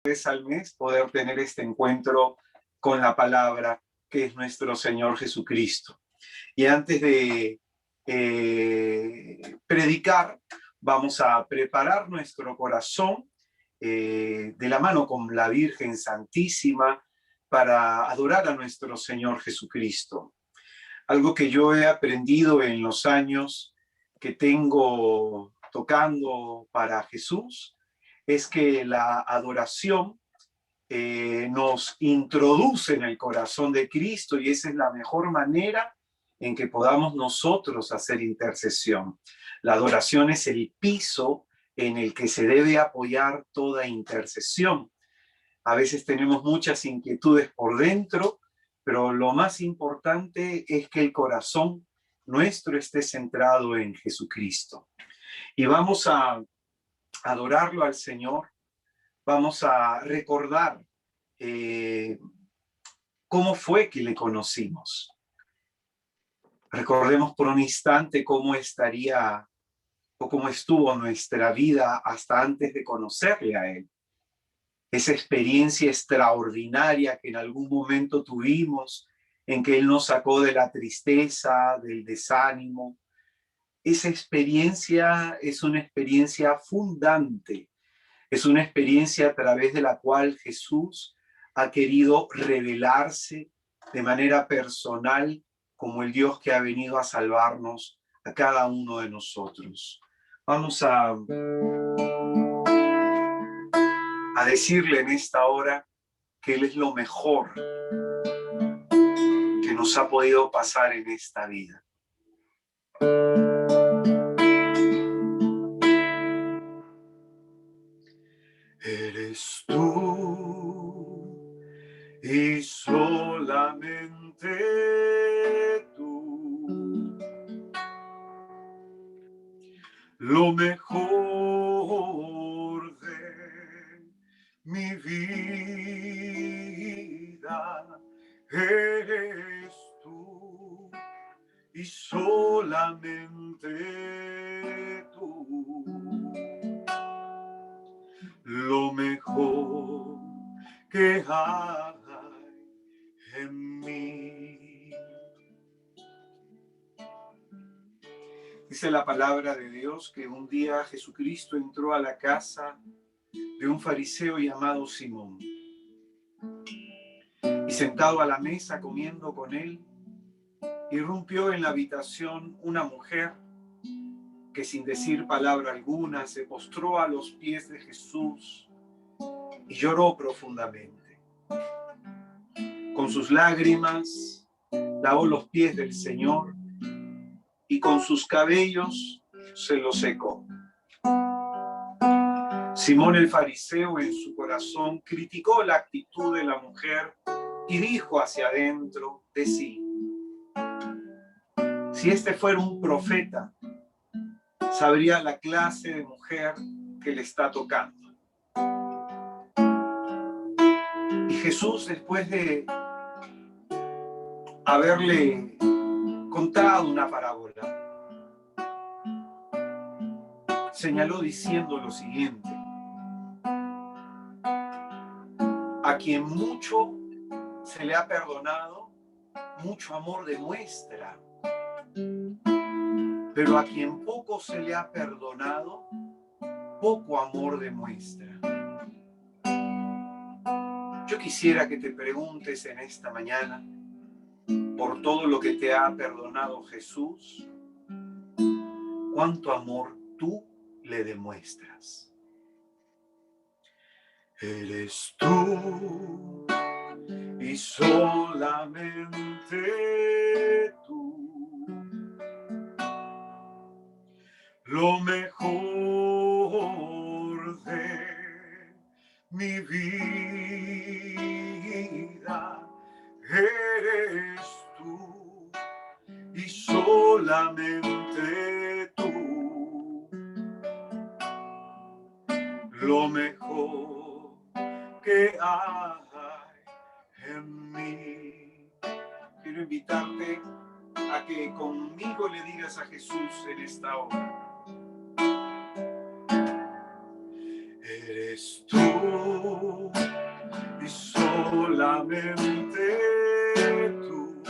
vez al mes poder tener este encuentro con la palabra que es nuestro Señor Jesucristo. Y antes de predicar, vamos a preparar nuestro corazón de la mano con la Virgen Santísima para adorar a nuestro Señor Jesucristo. Algo que yo he aprendido en los años que tengo tocando para Jesús es que la adoración nos introduce en el corazón de Cristo, y esa es la mejor manera en que podamos nosotros hacer intercesión. La adoración es el piso en el que se debe apoyar toda intercesión. A veces tenemos muchas inquietudes por dentro, pero lo más importante es que el corazón nuestro esté centrado en Jesucristo. Y vamos a adorarlo al Señor. Vamos a recordar cómo fue que le conocimos. Recordemos por un instante cómo estaría o cómo estuvo nuestra vida hasta antes de conocerle a Él. Esa experiencia extraordinaria que en algún momento tuvimos, en que Él nos sacó de la tristeza, del desánimo. Esa experiencia es una experiencia fundante. Es una experiencia a través de la cual Jesús ha querido revelarse de manera personal como el Dios que ha venido a salvarnos a cada uno de nosotros. Vamos a decirle en esta hora que Él es lo mejor que nos ha podido pasar en esta vida. Eres tú y solamente tú, lo mejor de mi vida. Eres tú y solamente tú, lo mejor que hay en mí. Dice la palabra de Dios que un día Jesucristo entró a la casa de un fariseo llamado Simón, y sentado a la mesa comiendo con él, irrumpió en la habitación una mujer que sin decir palabra alguna se postró a los pies de Jesús y lloró profundamente. Con sus lágrimas lavó los pies del Señor y con sus cabellos se los secó. Simón el fariseo en su corazón criticó la actitud de la mujer y dijo hacia adentro de sí: si este fuera un profeta, sabría la clase de mujer que le está tocando. Y Jesús, después de haberle contado una parábola, señaló diciendo lo siguiente: a quien mucho se le ha perdonado, mucho amor demuestra. Pero a quien poco se le ha perdonado, poco amor demuestra. Yo quisiera que te preguntes en esta mañana, por todo lo que te ha perdonado Jesús, ¿cuánto amor tú le demuestras? Eres tú y solamente tú, lo mejor de mi vida. Eres tú y solamente tú, lo mejor que hay en mí. Quiero invitarte a que conmigo le digas a Jesús en esta hora: eres Eres tú y solamente tú,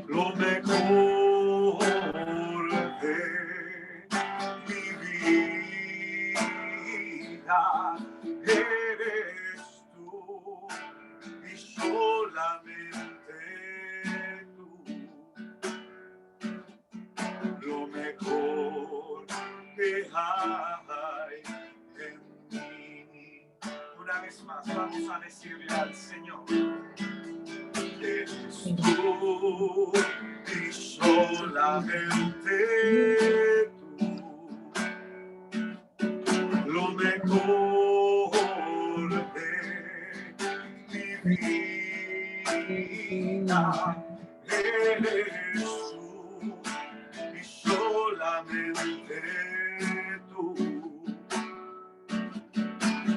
lo mejor de mi vida. Eres tú y solamente tú, lo mejor que hay en mí. Una vez más vamos a decirle al Señor: eres tú y solamente tú, lo mejor de mi vida. Eres tú y solamente tú,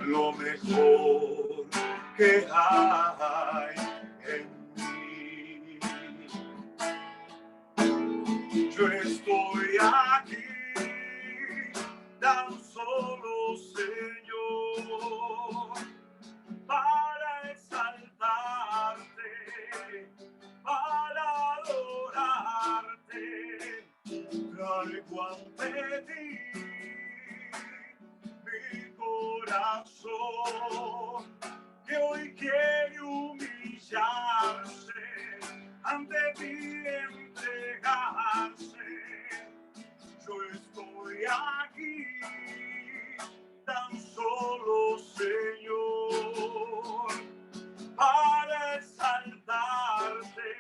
lo mejor que hay en mí. Yo estoy aquí tan solo, Señor, para exaltarte, para adorarte. Traigo ante ti mi corazón, que hoy quiere humillarse, ante ti entregarse. Yo estoy aquí tan solo, Señor, para exaltarte,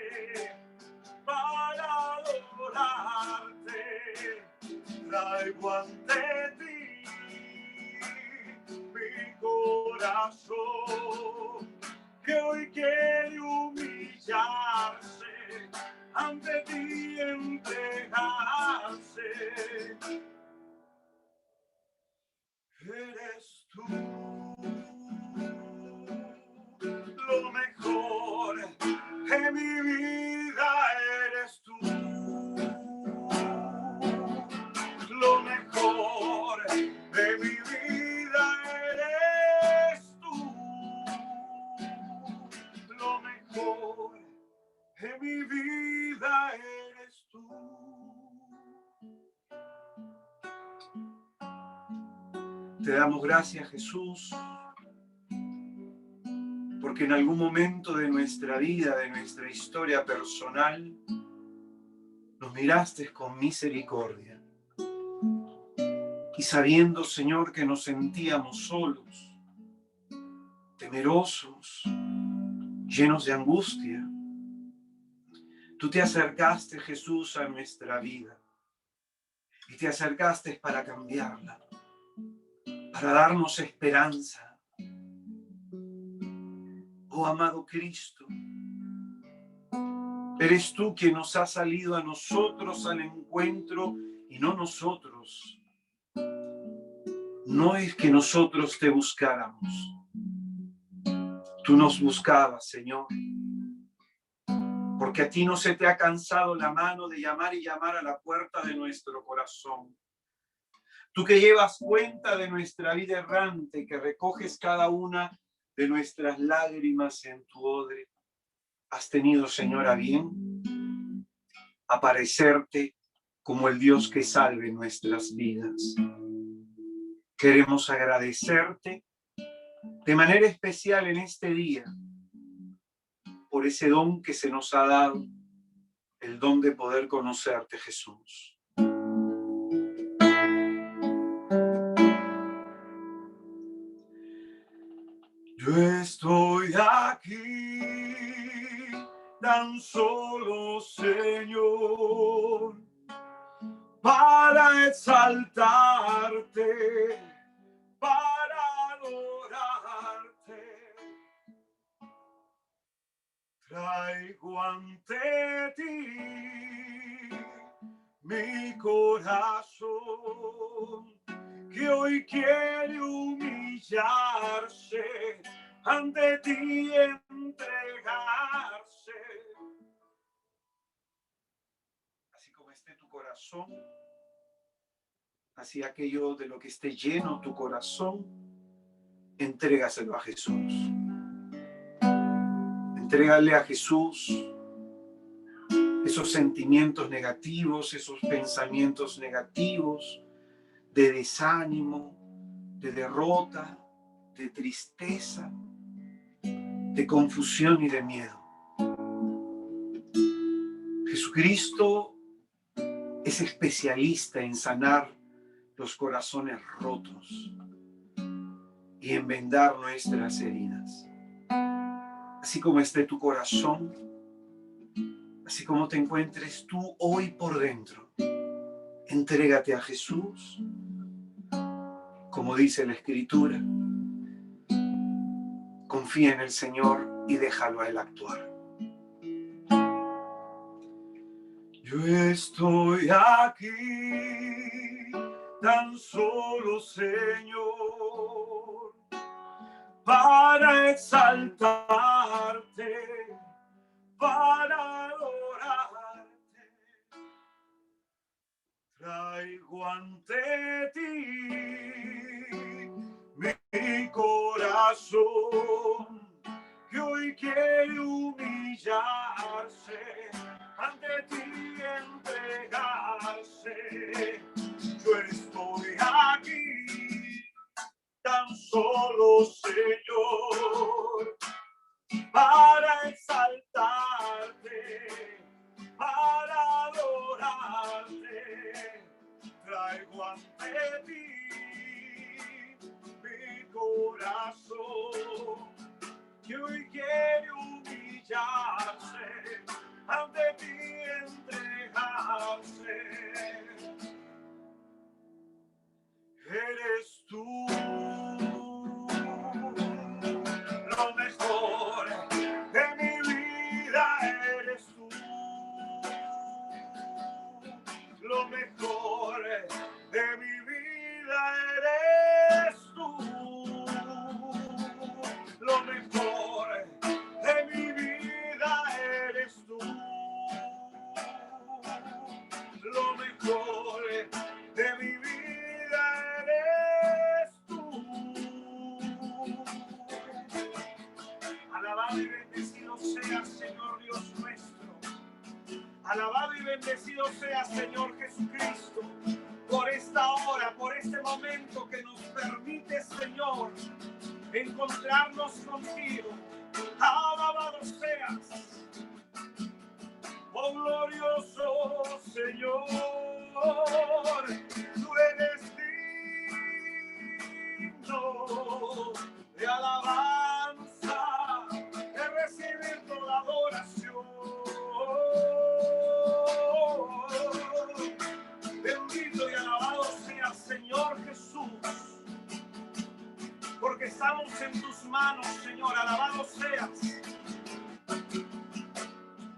para adorarte. Traigo ante ti mi corazón, que hoy quiere humillarse, ante ti entregarse. Eres tú lo mejor de mi vida. Eres tú lo mejor de mi vida. Eres tú lo mejor de mi vida. Eres tú. Te damos gracias, Jesús, porque en algún momento de nuestra vida, de nuestra historia personal, nos miraste con misericordia. Y sabiendo, Señor, que nos sentíamos solos, temerosos, llenos de angustia, tú te acercaste, Jesús, a nuestra vida. Y te acercaste para cambiarla, para darnos esperanza. Oh, amado Cristo, eres tú quien nos ha salido a nosotros al encuentro y no nosotros. No es que nosotros te buscáramos. Tú nos buscabas, Señor, porque a ti no se te ha cansado la mano de llamar y llamar a la puerta de nuestro corazón. Tú que llevas cuenta de nuestra vida errante, que recoges cada una de nuestras lágrimas en tu odre, has tenido, Señor, a bien aparecerte como el Dios que salve nuestras vidas. Queremos agradecerte de manera especial en este día por ese don que se nos ha dado, el don de poder conocerte, Jesús. Yo estoy aquí tan solo, Señor, para exaltarte, para adorarte. Traigo ante ti mi corazón, que hoy quiere humillarse, ante ti entregarse. Así como esté tu corazón, Así aquello de lo que esté lleno tu corazón, entrégaselo a Jesús. Entrégale a Jesús esos sentimientos negativos, esos pensamientos negativos de desánimo, de derrota, de tristeza, de confusión y de miedo. Jesucristo es especialista en sanar los corazones rotos y en vendar nuestras heridas. Así como esté tu corazón, así como te encuentres tú hoy por dentro, entrégate a Jesús, como dice la Escritura. Confía en el Señor y déjalo a Él actuar. Yo estoy aquí, tan solo, Señor, para exaltarte, para adorarte. Traigo ante ti mi corazón, que hoy quiere humillarse, ante ti entregarse. Yo estoy aquí, tan solo, Señor, para exaltarte, para adorarte. Traigo ante ti mi corazón, que hoy quiere humillarse, ante ti entregarse. Eres tú lo mejor de mi vida, eres tú lo mejor de mi vida, eres tú lo mejor de mi vida, eres tú lo mejor de mi vida, eres tú. Alabado y bendecido seas, Señor Dios nuestro. Alabado y bendecido seas, Señor Jesucristo, por esta hora, por este momento que nos permite, Señor, encontrarnos contigo. Alabado seas, oh glorioso Señor. Tú eres digno de alabanza, de recibir toda adoración. Bendito y alabado sea, Señor Jesús, porque estamos en tus manos, Señor. Alabado seas,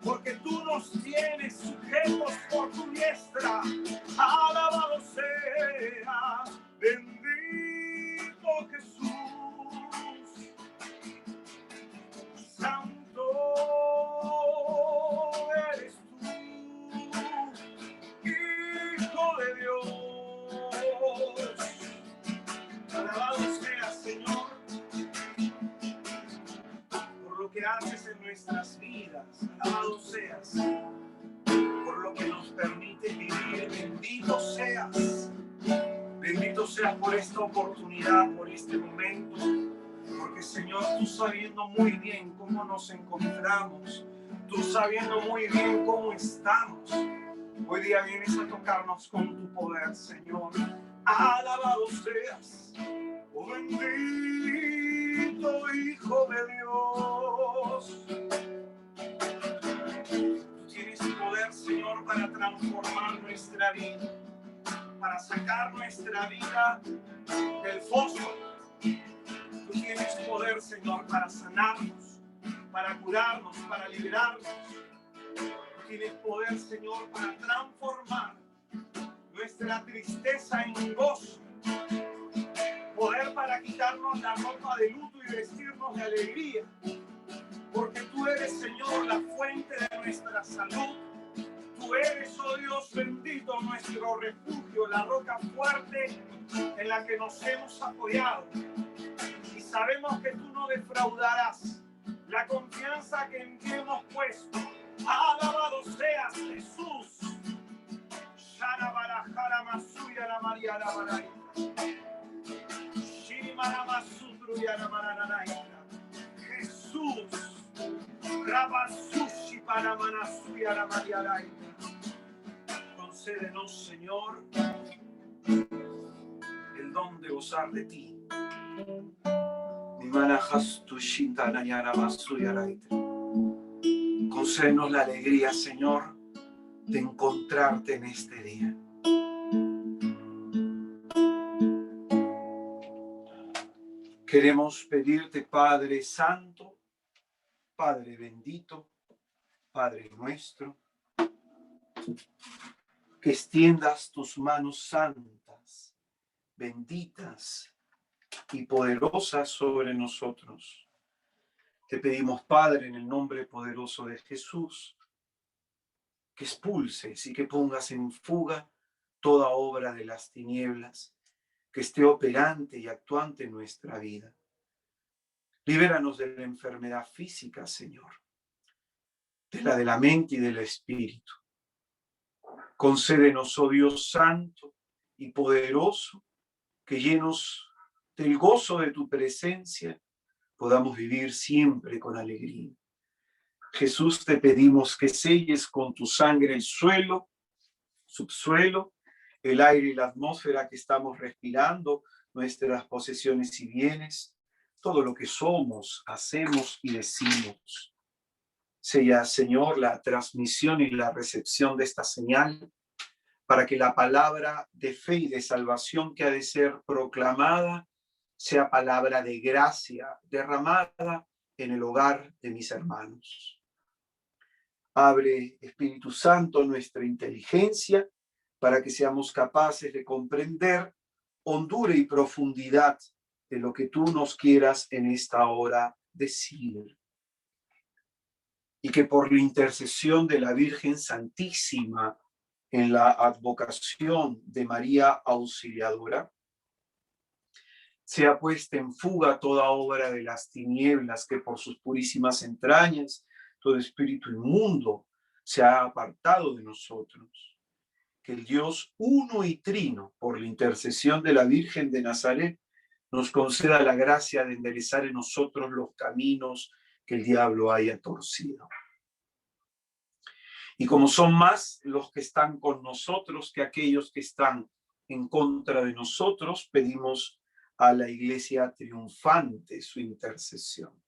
porque tú nos tienes sujetos por tu diestra. Alabado sea, bendito Jesús. Santo eres tú, Hijo de Dios. Alabado seas, Señor, por lo que haces en nuestras vidas. Alabado seas por lo que nos permite vivir. Bendito seas por esta oportunidad, por este momento, porque, Señor, tú sabiendo muy bien cómo nos encontramos, tú sabiendo muy bien cómo estamos, hoy día vienes a tocarnos con tu poder, Señor. Alabado seas, oh bendito Hijo de Dios. Tú tienes poder, Señor, para transformar nuestra vida, para sacar nuestra vida del foso. Tú tienes poder, Señor, para sanarnos, para curarnos, para liberarnos. Tú tienes poder, Señor, para transformar nuestra tristeza en gozo. Poder para quitarnos la ropa de luto y vestirnos de alegría. Porque tú eres, Señor, la fuente de nuestra salud. Tú Tú eres, oh Dios bendito, nuestro refugio, la roca fuerte en la que nos hemos apoyado. Y sabemos que tú no defraudarás la confianza que en ti hemos puesto. Alabado seas, Jesús. Jesús. Concédenos, Señor, el don de gozar de ti. Concédenos la alegría, Señor, de encontrarte en este día. Queremos pedirte, Padre Santo, Padre bendito, Padre nuestro, que extiendas tus manos santas, benditas y poderosas sobre nosotros. Te pedimos, Padre, en el nombre poderoso de Jesús, que expulses y que pongas en fuga toda obra de las tinieblas que esté operante y actuante en nuestra vida. Libéranos de la enfermedad física, Señor, de la mente y del espíritu. Concédenos, oh Dios santo y poderoso, que llenos del gozo de tu presencia, podamos vivir siempre con alegría. Jesús, te pedimos que selles con tu sangre el suelo, subsuelo, el aire y la atmósfera que estamos respirando, nuestras posesiones y bienes, todo lo que somos, hacemos y decimos. Sella, Señor, la transmisión y la recepción de esta señal, para que la palabra de fe y de salvación que ha de ser proclamada sea palabra de gracia derramada en el hogar de mis hermanos. Abre, Espíritu Santo, nuestra inteligencia para que seamos capaces de comprender hondura y profundidad de lo que tú nos quieras en esta hora decir. Y que por la intercesión de la Virgen Santísima en la advocación de María Auxiliadora, sea puesta en fuga toda obra de las tinieblas que por sus purísimas entrañas, todo espíritu inmundo se ha apartado de nosotros. Que el Dios uno y trino, por la intercesión de la Virgen de Nazaret, nos conceda la gracia de enderezar en nosotros los caminos que el diablo haya torcido. Y como son más los que están con nosotros que aquellos que están en contra de nosotros, pedimos a la Iglesia triunfante su intercesión.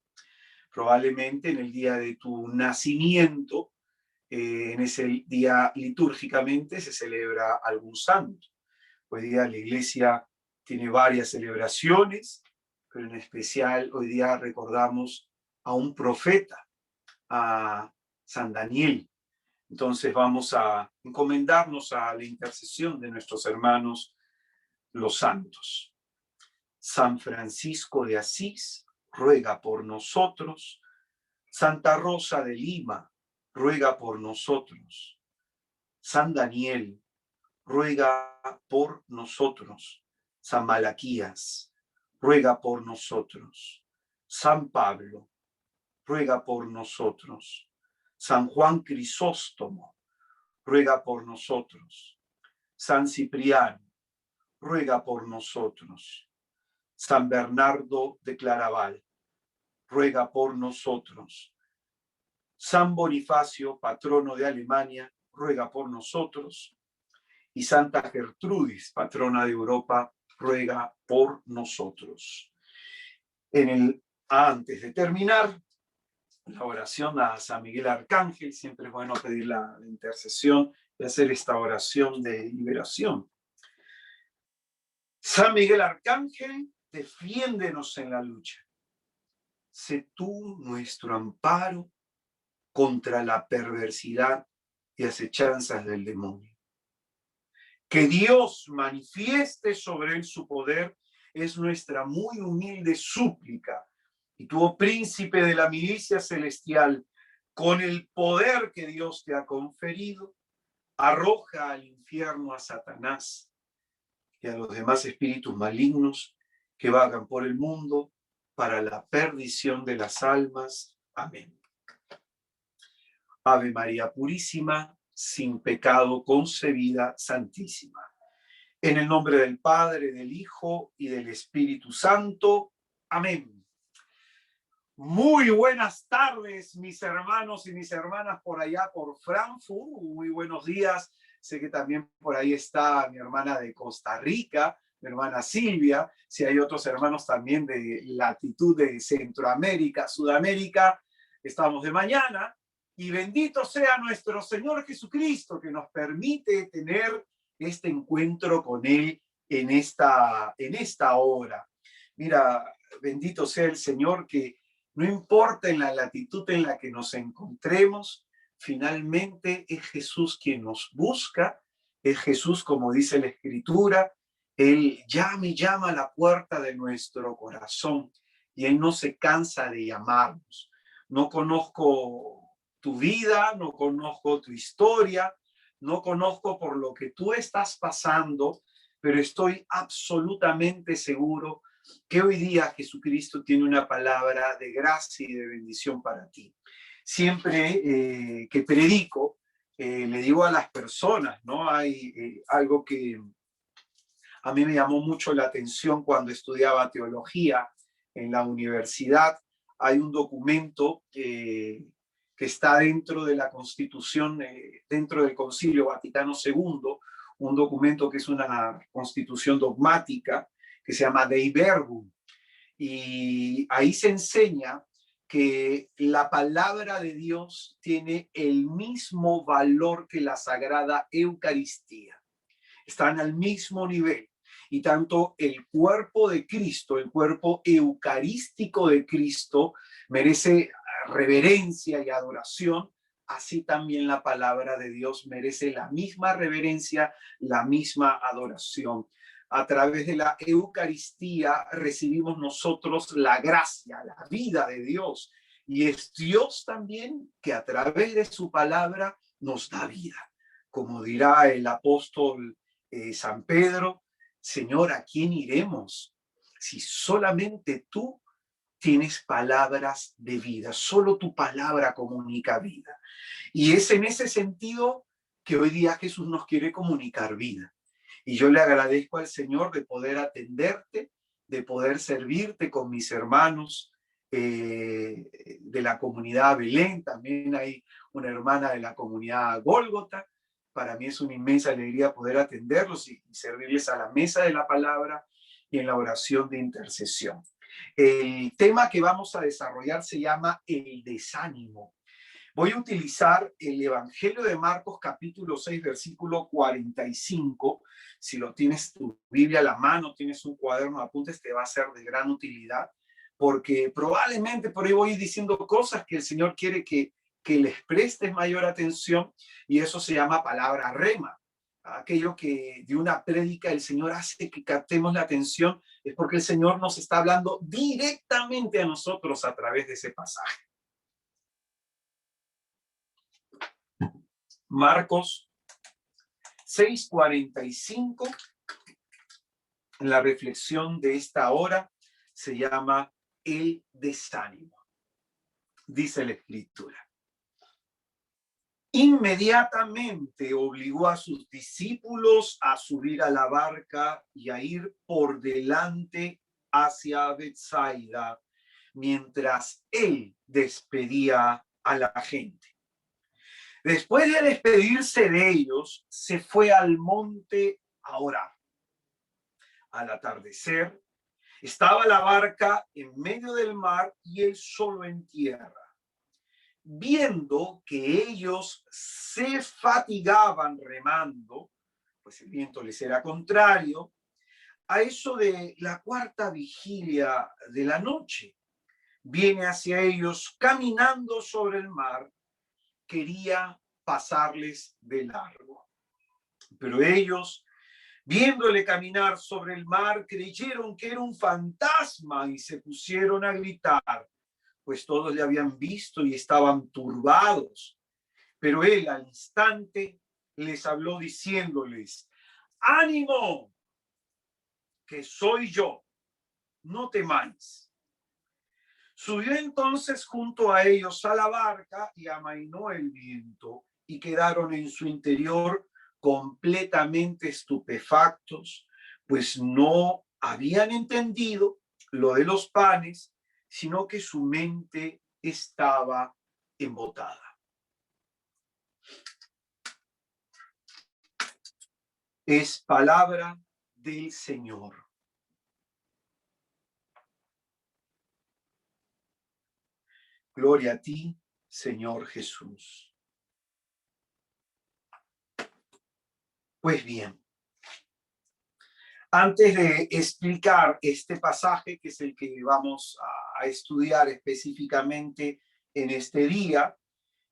Probablemente en el día de tu nacimiento, en ese día litúrgicamente se celebra algún santo. Hoy día la Iglesia tiene varias celebraciones, pero en especial hoy día recordamos a un profeta, a San Daniel. Entonces vamos a encomendarnos a la intercesión de nuestros hermanos los santos. San Francisco de Asís, ruega por nosotros. Santa Rosa de Lima, ruega por nosotros. San Daniel, ruega por nosotros. San Malaquías, ruega por nosotros. San Pablo, ruega por nosotros. San Juan Crisóstomo, ruega por nosotros. San Cipriano, ruega por nosotros. San Bernardo de Claraval, ruega por nosotros. San Bonifacio, patrono de Alemania, ruega por nosotros. Y Santa Gertrudis, patrona de Europa, ruega por nosotros. Antes de terminar la oración a San Miguel Arcángel, siempre es bueno pedir la intercesión y hacer esta oración de liberación. San Miguel Arcángel, defiéndenos en la lucha. Sé tú nuestro amparo contra la perversidad y acechanzas del demonio. Que Dios manifieste sobre él su poder es nuestra muy humilde súplica. Y tú, oh príncipe de la milicia celestial, con el poder que Dios te ha conferido, arroja al infierno a Satanás y a los demás espíritus malignos que vagan por el mundo para la perdición de las almas. Amén. Ave María Purísima, sin pecado concebida, Santísima. En el nombre del Padre, del Hijo y del Espíritu Santo. Amén. Muy buenas tardes, mis hermanos y mis hermanas por allá por Frankfurt. Muy buenos días. Sé que también por ahí está mi hermana de Costa Rica, mi hermana Silvia. Si hay otros hermanos también de latitud de Centroamérica, Sudamérica, estamos de mañana. Y bendito sea nuestro Señor Jesucristo que nos permite tener este encuentro con Él en esta hora. Mira, bendito sea el Señor que no importa en la latitud en la que nos encontremos, finalmente es Jesús quien nos busca, es Jesús, como dice la Escritura, Él llama y llama a la puerta de nuestro corazón y Él no se cansa de llamarnos. No conozco tu vida, no conozco tu historia, no conozco por lo que tú estás pasando, pero estoy absolutamente seguro que hoy día Jesucristo tiene una palabra de gracia y de bendición para ti. Siempre que predico, le digo a las personas, ¿no? Hay algo que a mí me llamó mucho la atención cuando estudiaba teología en la universidad. Hay un documento que está dentro de la Constitución, dentro del Concilio Vaticano II, un documento que es una constitución dogmática que se llama Dei Verbum. Y ahí se enseña que la palabra de Dios tiene el mismo valor que la Sagrada Eucaristía. Están al mismo nivel. Y tanto el cuerpo de Cristo, el cuerpo eucarístico de Cristo, merece reverencia y adoración, así también la palabra de Dios merece la misma reverencia, la misma adoración. A través de la Eucaristía recibimos nosotros la gracia, la vida de Dios. Y es Dios también que a través de su palabra nos da vida. Como dirá el apóstol San Pedro, Señor, ¿a quién iremos? Si solamente tú tienes palabras de vida, solo tu palabra comunica vida. Y es en ese sentido que hoy día Jesús nos quiere comunicar vida. Y yo le agradezco al Señor de poder atenderte, de poder servirte con mis hermanos de la comunidad Belén. También hay una hermana de la comunidad Gólgota. Para mí es una inmensa alegría poder atenderlos y servirles a la mesa de la palabra y en la oración de intercesión. El tema que vamos a desarrollar se llama el desánimo. Voy a utilizar el Evangelio de Marcos, capítulo 6, versículo 45. Si lo tienes tu Biblia a la mano, tienes un cuaderno de apuntes, te va a ser de gran utilidad, porque probablemente por ahí voy diciendo cosas que el Señor quiere que les prestes mayor atención, y eso se llama palabra rema. Aquello que de una prédica el Señor hace que captemos la atención, es porque el Señor nos está hablando directamente a nosotros a través de ese pasaje. Marcos 6:45, la reflexión de esta hora se llama el desánimo. Dice la Escritura: inmediatamente obligó a sus discípulos a subir a la barca y a ir por delante hacia Betsaida, mientras él despedía a la gente. Después de despedirse de ellos, se fue al monte a orar. Al atardecer, estaba la barca en medio del mar y él solo en tierra. Viendo que ellos se fatigaban remando, pues el viento les era contrario, a eso de la cuarta vigilia de la noche, viene hacia ellos caminando sobre el mar, quería pasarles de largo. Pero ellos, viéndole caminar sobre el mar, creyeron que era un fantasma y se pusieron a gritar, pues todos le habían visto y estaban turbados. Pero él al instante les habló diciéndoles: ánimo, que soy yo, no temáis. Subió entonces junto a ellos a la barca y amainó el viento, y quedaron en su interior completamente estupefactos, pues no habían entendido lo de los panes, sino que su mente estaba embotada. Es palabra del Señor. Gloria a ti, Señor Jesús. Pues bien, antes de explicar este pasaje, que es el que vamos a estudiar específicamente en este día,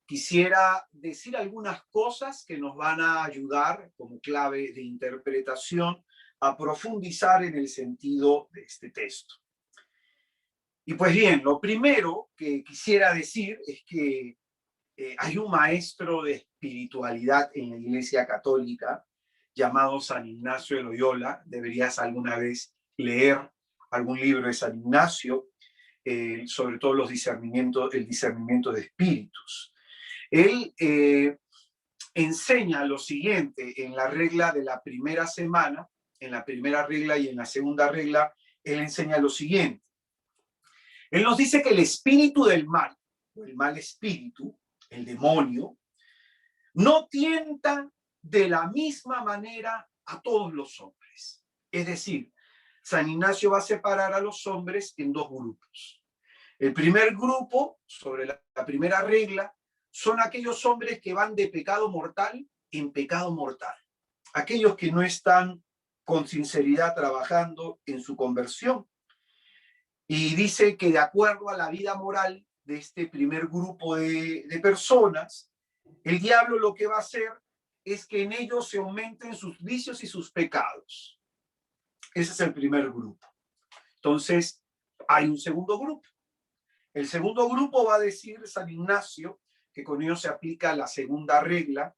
quisiera decir algunas cosas que nos van a ayudar como clave de interpretación a profundizar en el sentido de este texto. Y pues bien, lo primero que quisiera decir es que hay un maestro de espiritualidad en la Iglesia Católica llamado San Ignacio de Loyola. Deberías alguna vez leer algún libro de San Ignacio, sobre todo el discernimiento de espíritus. Él enseña lo siguiente en la regla de la primera semana, en la primera regla y en la segunda regla. Él enseña lo siguiente. Él nos dice que el espíritu del mal, o el mal espíritu, el demonio, no tienta de la misma manera a todos los hombres. Es decir, San Ignacio va a separar a los hombres en dos grupos. El primer grupo, sobre la primera regla, son aquellos hombres que van de pecado mortal en pecado mortal. Aquellos que no están con sinceridad trabajando en su conversión. Y dice que de acuerdo a la vida moral de este primer grupo de personas, el diablo lo que va a hacer es que en ellos se aumenten sus vicios y sus pecados. Ese es el primer grupo. Entonces, hay un segundo grupo. El segundo grupo va a decir San Ignacio, que con ello se aplica la segunda regla,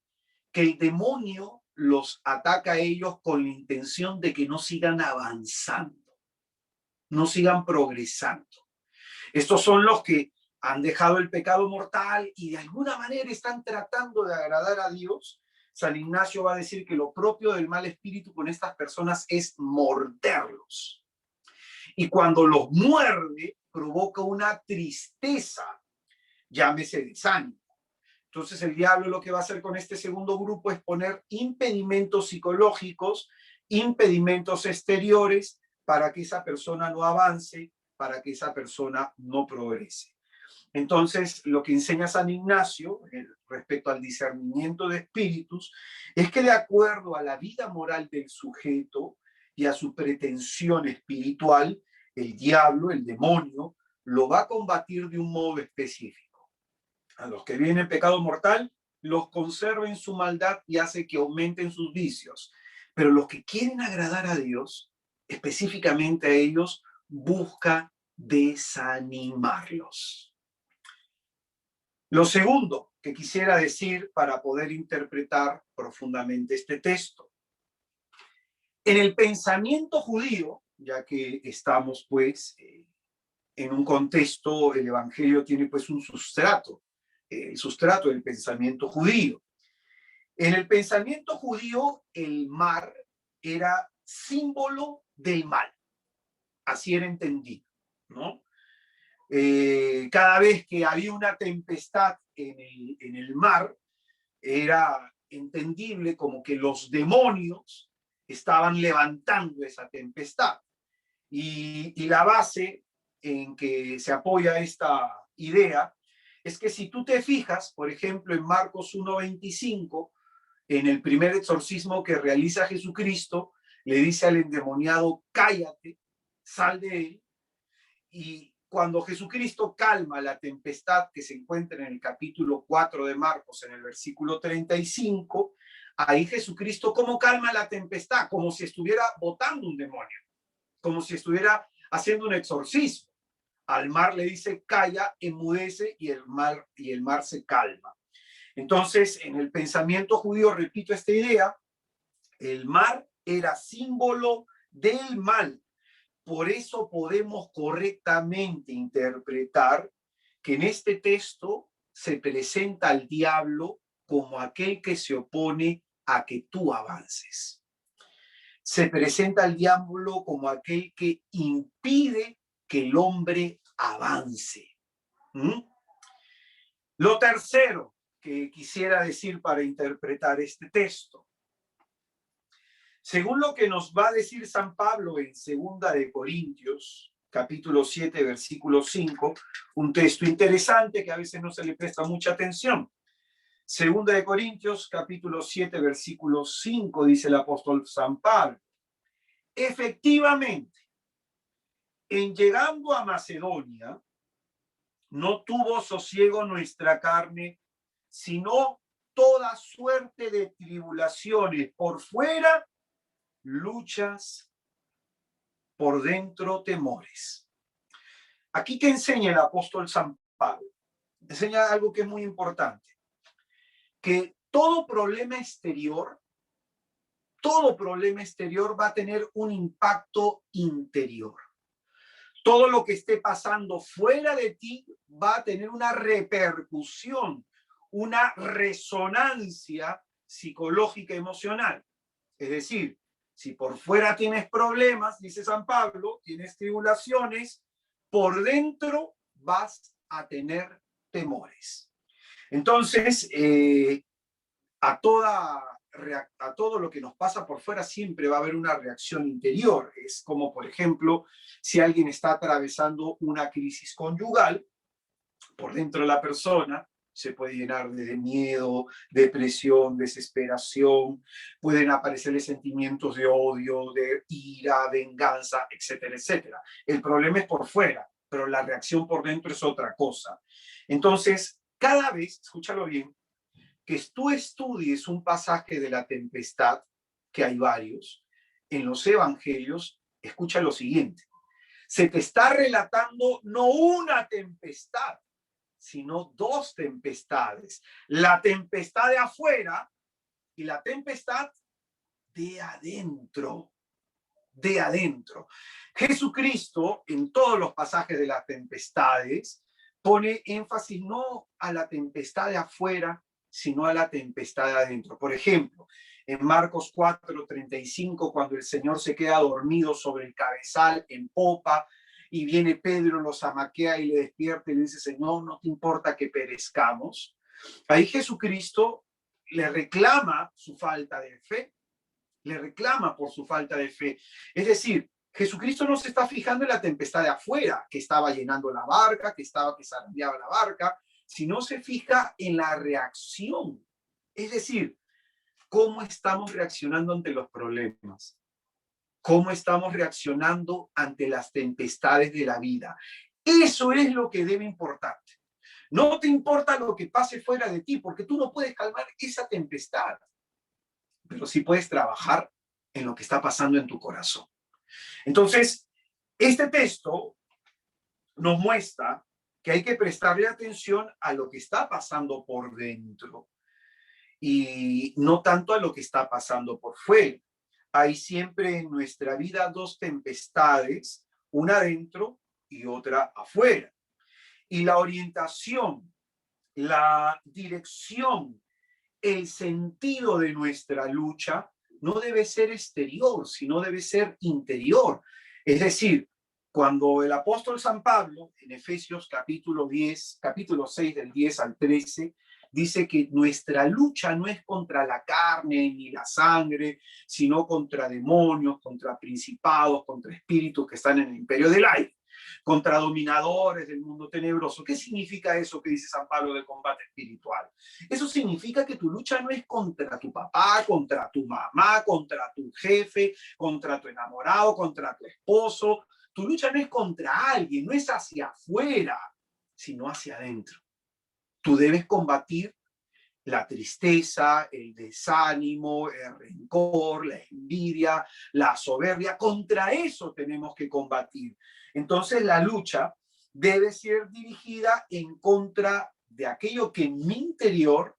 que el demonio los ataca a ellos con la intención de que no sigan avanzando, no sigan progresando. Estos son los que han dejado el pecado mortal y de alguna manera están tratando de agradar a Dios. San Ignacio va a decir que lo propio del mal espíritu con estas personas es morderlos. Y cuando los muerde, provoca una tristeza, llámese desánimo. Entonces el diablo lo que va a hacer con este segundo grupo es poner impedimentos psicológicos, impedimentos exteriores para que esa persona no avance, para que esa persona no progrese. Entonces, lo que enseña San Ignacio respecto al discernimiento de espíritus es que de acuerdo a la vida moral del sujeto y a su pretensión espiritual, el diablo, el demonio, lo va a combatir de un modo específico. A los que vienen pecado mortal, los conserva en su maldad y hace que aumenten sus vicios. Pero los que quieren agradar a Dios, específicamente a ellos, busca desanimarlos. Lo segundo que quisiera decir para poder interpretar profundamente este texto. En el pensamiento judío, ya que estamos pues en un contexto, el evangelio tiene pues un sustrato, el sustrato del pensamiento judío. En el pensamiento judío, el mar era símbolo del mal. Así era entendido, ¿no? Cada vez que había una tempestad en el mar, era entendible como que los demonios estaban levantando esa tempestad. Y la base en que se apoya esta idea es que si tú te fijas, por ejemplo, en Marcos 1:25, en el primer exorcismo que realiza Jesucristo, le dice al endemoniado: cállate, sal de él. Y cuando Jesucristo calma la tempestad que se encuentra en el capítulo 4 de Marcos, en el versículo 35, ahí Jesucristo, ¿cómo calma la tempestad? Como si estuviera botando un demonio, como si estuviera haciendo un exorcismo. Al mar le dice: calla, enmudece, y el mar se calma. Entonces, en el pensamiento judío, repito esta idea, el mar era símbolo del mal. Por eso podemos correctamente interpretar que en este texto se presenta al diablo como aquel que se opone a que tú avances. Se presenta al diablo como aquel que impide que el hombre avance. Lo tercero que quisiera decir para interpretar este texto, según lo que nos va a decir San Pablo en 2 de Corintios, capítulo 7, versículo 5, un texto interesante que a veces no se le presta mucha atención. 2 de Corintios, capítulo 7, versículo 5, dice el apóstol San Pablo: efectivamente, en llegando a Macedonia, no tuvo sosiego nuestra carne, sino toda suerte de tribulaciones por fuera, luchas, por dentro temores. Aquí que enseña el apóstol San Pablo, enseña algo que es muy importante, que todo problema exterior va a tener un impacto interior. Todo lo que esté pasando fuera de ti va a tener una repercusión, una resonancia psicológica emocional. Es decir, si por fuera tienes problemas, dice San Pablo, tienes tribulaciones, por dentro vas a tener temores. Entonces, a todo lo que nos pasa por fuera siempre va a haber una reacción interior. Es como, por ejemplo, si alguien está atravesando una crisis conyugal, por dentro de la persona se puede llenar de miedo, depresión, desesperación, pueden aparecerle sentimientos de odio, de ira, venganza, etcétera, etcétera. El problema es por fuera, pero la reacción por dentro es otra cosa. Entonces, cada vez, escúchalo bien, que tú estudies un pasaje de la tempestad, que hay varios, en los evangelios, escucha lo siguiente: se te está relatando no una tempestad, sino dos tempestades. La tempestad de afuera y la tempestad de adentro. De adentro. Jesucristo, en todos los pasajes de las tempestades, pone énfasis no a la tempestad de afuera, sino a la tempestad de adentro. Por ejemplo, en Marcos 4:35, cuando el Señor se queda dormido sobre el cabezal en popa, y viene Pedro, lo zamaquea y le despierta y le dice: Señor, ¿no te importa que perezcamos? Ahí Jesucristo le reclama su falta de fe, le reclama por su falta de fe. Es decir, Jesucristo no se está fijando en la tempestad de afuera, que estaba llenando la barca, que zarandeaba la barca, sino se fija en la reacción. Es decir, cómo estamos reaccionando ante los problemas, cómo estamos reaccionando ante las tempestades de la vida. Eso es lo que debe importarte. No te importa lo que pase fuera de ti, porque tú no puedes calmar esa tempestad, pero sí puedes trabajar en lo que está pasando en tu corazón. Entonces, este texto nos muestra que hay que prestarle atención a lo que está pasando por dentro y no tanto a lo que está pasando por fuera. Hay siempre en nuestra vida dos tempestades, una adentro y otra afuera. Y la orientación, la dirección, el sentido de nuestra lucha no debe ser exterior, sino debe ser interior. Es decir, cuando el apóstol San Pablo, en Efesios capítulo 6, del 10 al 13, dice que nuestra lucha no es contra la carne ni la sangre, sino contra demonios, contra principados, contra espíritus que están en el imperio del aire, contra dominadores del mundo tenebroso. ¿Qué significa eso que dice San Pablo de combate espiritual? Eso significa que tu lucha no es contra tu papá, contra tu mamá, contra tu jefe, contra tu enamorado, contra tu esposo. Tu lucha no es contra alguien, no es hacia afuera, sino hacia adentro. Tú debes combatir la tristeza, el desánimo, el rencor, la envidia, la soberbia. Contra eso tenemos que combatir. Entonces la lucha debe ser dirigida en contra de aquello que en mi interior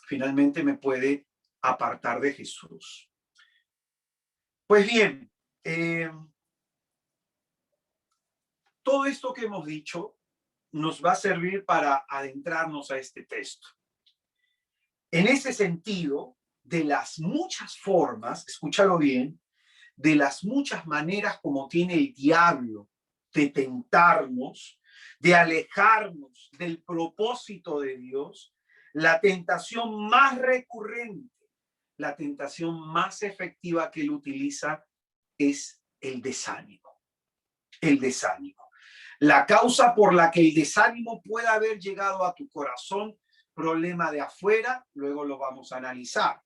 finalmente me puede apartar de Jesús. Pues bien, todo esto que hemos dicho nos va a servir para adentrarnos a este texto. En ese sentido, de las muchas formas, escúchalo bien, de las muchas maneras como tiene el diablo de tentarnos, de alejarnos del propósito de Dios, la tentación más recurrente, la tentación más efectiva que él utiliza es el desánimo. El desánimo. La causa por la que el desánimo pueda haber llegado a tu corazón, problema de afuera, luego lo vamos a analizar.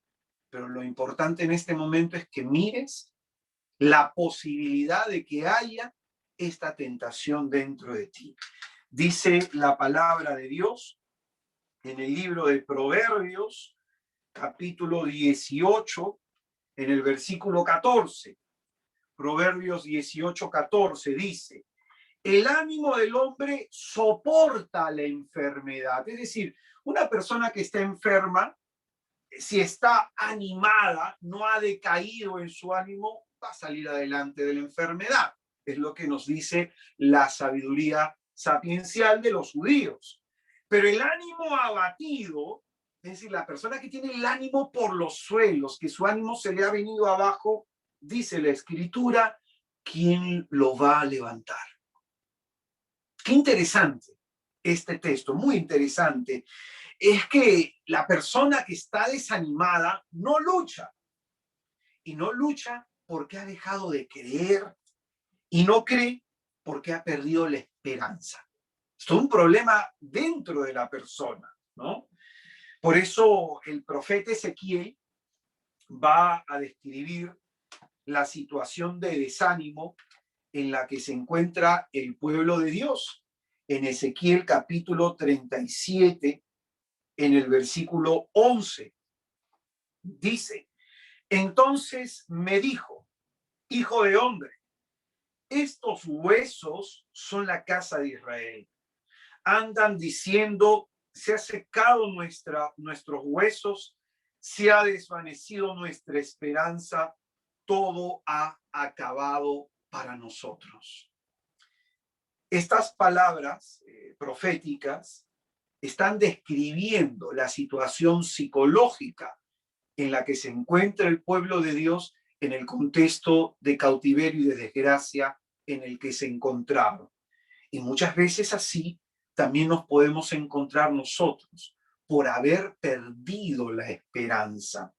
Pero lo importante en este momento es que mires la posibilidad de que haya esta tentación dentro de ti. Dice la palabra de Dios en el libro de Proverbios, capítulo 18, en el versículo 14. Proverbios 18, 14 dice: el ánimo del hombre soporta la enfermedad. Es decir, una persona que está enferma, si está animada, no ha decaído en su ánimo, va a salir adelante de la enfermedad. Es lo que nos dice la sabiduría sapiencial de los judíos. Pero el ánimo abatido, es decir, la persona que tiene el ánimo por los suelos, que su ánimo se le ha venido abajo, dice la Escritura, ¿quién lo va a levantar? Qué interesante este texto, muy interesante. Es que la persona que está desanimada no lucha. Y no lucha porque ha dejado de creer. Y no cree porque ha perdido la esperanza. Esto es un problema dentro de la persona, ¿no? Por eso el profeta Ezequiel va a describir la situación de desánimo en la que se encuentra el pueblo de Dios. En Ezequiel capítulo 37, en el versículo 11, dice: entonces me dijo, hijo de hombre, estos huesos son la casa de Israel. Andan diciendo, se ha secado nuestros huesos, se ha desvanecido nuestra esperanza, todo ha acabado para nosotros. Estas palabras proféticas están describiendo la situación psicológica en la que se encuentra el pueblo de Dios en el contexto de cautiverio y de desgracia en el que se encontraba. Y muchas veces así también nos podemos encontrar nosotros por haber perdido la esperanza.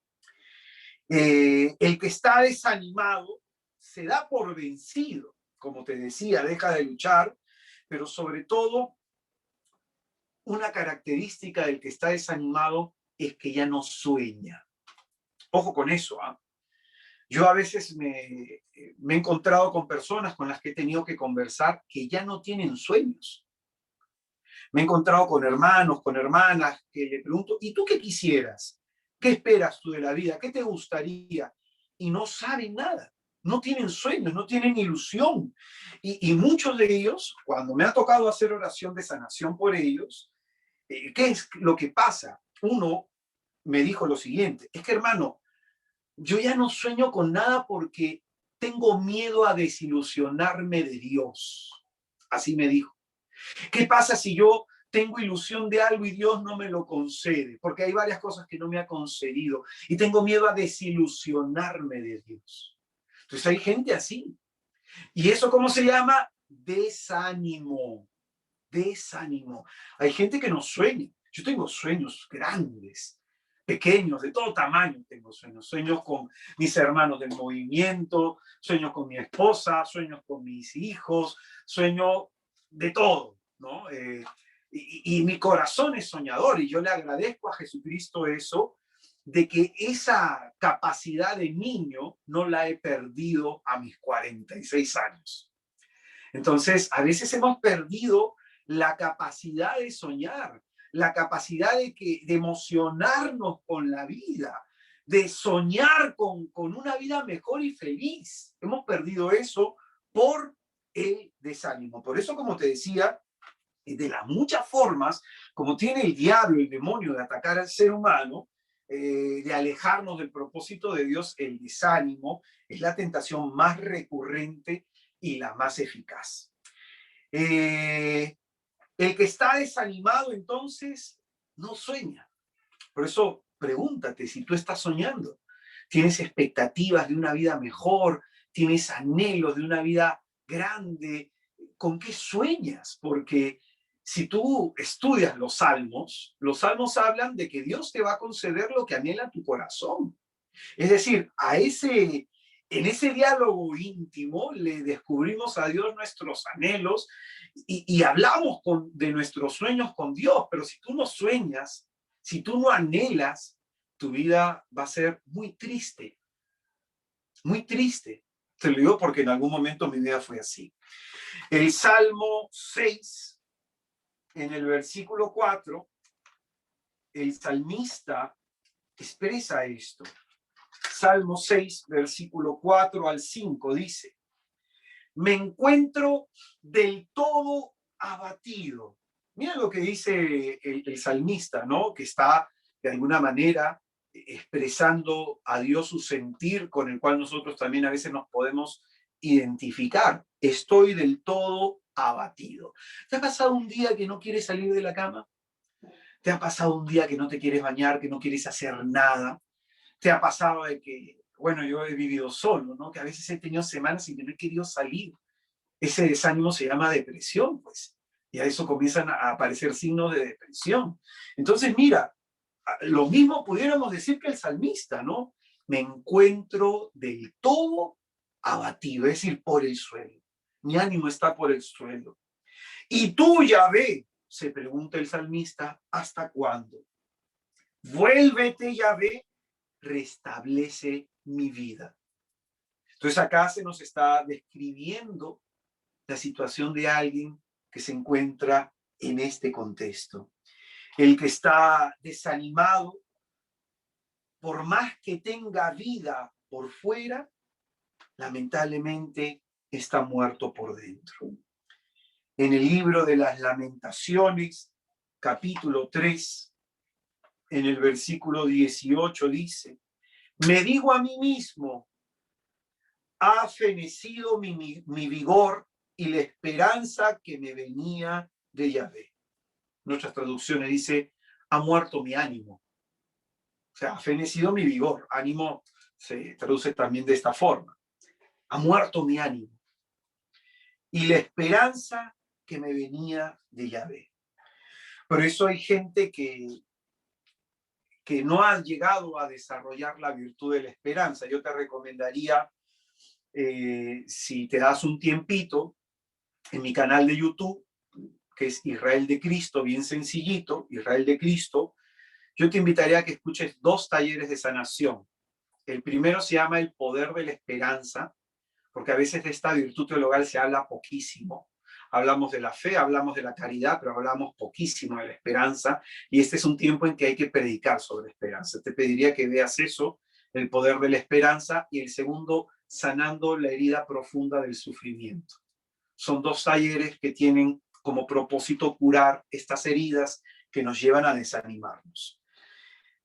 El que está desanimado se da por vencido, como te decía, deja de luchar, pero sobre todo una característica del que está desanimado es que ya no sueña. Ojo con eso, ¿eh? Yo a veces me he encontrado con personas con las que he tenido que conversar que ya no tienen sueños. Me he encontrado con hermanos, con hermanas, que le pregunto, ¿y tú qué quisieras? ¿Qué esperas tú de la vida? ¿Qué te gustaría? Y no saben nada, no tienen sueños, no tienen ilusión. Y muchos de ellos, cuando me ha tocado hacer oración de sanación por ellos, ¿qué es lo que pasa? Uno me dijo lo siguiente, es que hermano, yo ya no sueño con nada porque tengo miedo a desilusionarme de Dios. Así me dijo. ¿Qué pasa si yo tengo ilusión de algo y Dios no me lo concede? Porque hay varias cosas que no me ha concedido y tengo miedo a desilusionarme de Dios. Entonces hay gente así. ¿Y eso cómo se llama? Desánimo. Desánimo. Hay gente que no sueña. Yo tengo sueños grandes, pequeños, de todo tamaño tengo sueños. Sueños con mis hermanos del movimiento, sueños con mi esposa, sueños con mis hijos, sueño de todo, ¿no? Y mi corazón es soñador y yo le agradezco a Jesucristo eso, de que esa capacidad de niño no la he perdido a mis 46 años. Entonces, a veces hemos perdido la capacidad de soñar, la capacidad de emocionarnos con la vida, de soñar con una vida mejor y feliz. Hemos perdido eso por el desánimo. Por eso, como te decía, de las muchas formas como tiene el diablo, el demonio, de atacar al ser humano, de alejarnos del propósito de Dios, el desánimo es la tentación más recurrente y la más eficaz. El que está desanimado, entonces, no sueña. Por eso, pregúntate si tú estás soñando. ¿Tienes expectativas de una vida mejor? ¿Tienes anhelos de una vida grande? ¿Con qué sueñas? Porque si tú estudias los salmos hablan de que Dios te va a conceder lo que anhela tu corazón. Es decir, en ese diálogo íntimo le descubrimos a Dios nuestros anhelos y hablamos de nuestros sueños con Dios, pero si tú no sueñas, si tú no anhelas, tu vida va a ser muy triste, muy triste. Te lo digo porque en algún momento mi vida fue así. El Salmo 6, en el versículo 4, el salmista expresa esto. Salmo 6, versículo 4 al 5, dice: me encuentro del todo abatido. Mira lo que dice el salmista, ¿no? Que está de alguna manera expresando a Dios su sentir, con el cual nosotros también a veces nos podemos identificar. Estoy del todo abatido. ¿Te ha pasado un día que no quieres salir de la cama? ¿Te ha pasado un día que no te quieres bañar, que no quieres hacer nada? ¿Te ha pasado de que, bueno, yo he vivido solo, ¿no? Que a veces he tenido semanas sin tener querido salir? Ese desánimo se llama depresión, pues. Y a eso comienzan a aparecer signos de depresión. Entonces, mira, lo mismo pudiéramos decir que el salmista, ¿no? Me encuentro del todo abatido, es decir, por el suelo. Mi ánimo está por el suelo. Y tú, Yahvé, se pregunta el salmista, ¿hasta cuándo? Vuélvete, Yahvé, restablece mi vida. Entonces acá se nos está describiendo la situación de alguien que se encuentra en este contexto. El que está desanimado, por más que tenga vida por fuera, lamentablemente está muerto por dentro. En el libro de las Lamentaciones, capítulo 3, en el versículo 18 dice: me digo a mí mismo, ha fenecido mi vigor y la esperanza que me venía de Yahvé. En otras traducciones dice, ha muerto mi ánimo. O sea, ha fenecido mi vigor. Ánimo se traduce también de esta forma. Ha muerto mi ánimo. Y la esperanza que me venía de Yahvé. Por eso hay gente que no ha llegado a desarrollar la virtud de la esperanza. Yo te recomendaría, si te das un tiempito, en mi canal de YouTube, que es Israel de Cristo, bien sencillito, Israel de Cristo, yo te invitaría a que escuches 2 talleres de sanación. El primero se llama El poder de la esperanza, porque a veces de esta virtud teologal se habla poquísimo. Hablamos de la fe, hablamos de la caridad, pero hablamos poquísimo de la esperanza, y este es un tiempo en que hay que predicar sobre esperanza. Te pediría que veas eso, El poder de la esperanza, y el segundo, Sanando la herida profunda del sufrimiento. Son 2 talleres que tienen como propósito curar estas heridas que nos llevan a desanimarnos.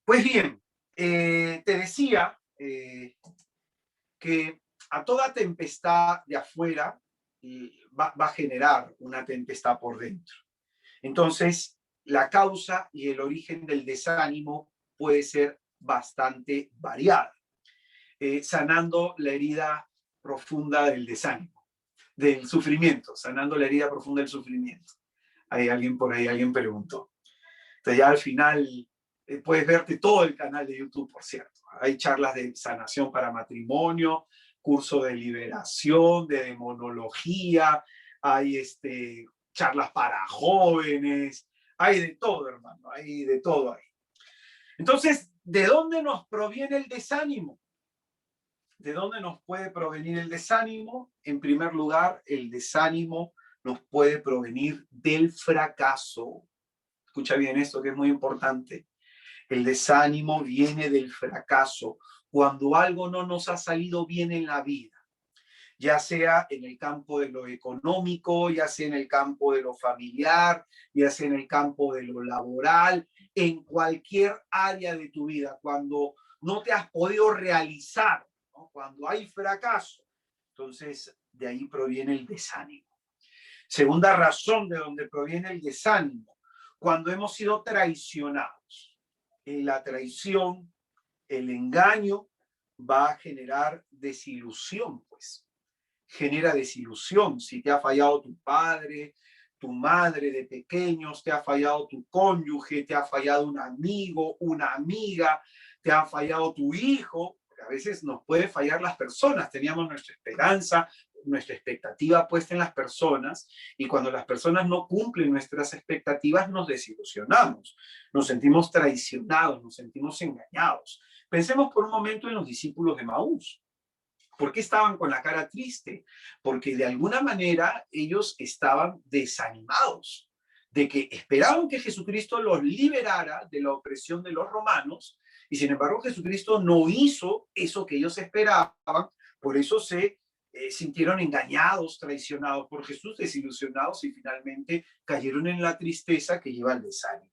Pues bien, te decía que a toda tempestad de afuera va a generar una tempestad por dentro. Entonces, la causa y el origen del desánimo puede ser bastante variada, sanando la herida profunda del desánimo, del sufrimiento, sanando la herida profunda del sufrimiento. Hay alguien por ahí, alguien preguntó. Entonces ya al final puedes verte todo el canal de YouTube, por cierto. Hay charlas de sanación para matrimonio, curso de liberación, de demonología, hay charlas para jóvenes, hay de todo, hermano, hay de todo ahí. Entonces, ¿de dónde nos proviene el desánimo? ¿De dónde nos puede provenir el desánimo? En primer lugar, el desánimo nos puede provenir del fracaso. Escucha bien esto, que es muy importante. El desánimo viene del fracaso. Cuando algo no nos ha salido bien en la vida, ya sea en el campo de lo económico, ya sea en el campo de lo familiar, ya sea en el campo de lo laboral, en cualquier área de tu vida, cuando no te has podido realizar, ¿no? Cuando hay fracaso, entonces de ahí proviene el desánimo. Segunda razón de donde proviene el desánimo, cuando hemos sido traicionados. En la traición, el engaño va a generar desilusión, pues. Genera desilusión. Si te ha fallado tu padre, tu madre de pequeños, te ha fallado tu cónyuge, te ha fallado un amigo, una amiga, te ha fallado tu hijo, porque a veces nos puede fallar las personas. Teníamos nuestra esperanza, nuestra expectativa puesta en las personas, y cuando las personas no cumplen nuestras expectativas nos desilusionamos, nos sentimos traicionados, nos sentimos engañados. Pensemos por un momento en los discípulos de Maús. ¿Por qué estaban con la cara triste? Porque de alguna manera ellos estaban desanimados de que esperaban que Jesucristo los liberara de la opresión de los romanos, y sin embargo Jesucristo no hizo eso que ellos esperaban. Por eso se sintieron engañados, traicionados por Jesús, desilusionados, y finalmente cayeron en la tristeza que lleva al desánimo.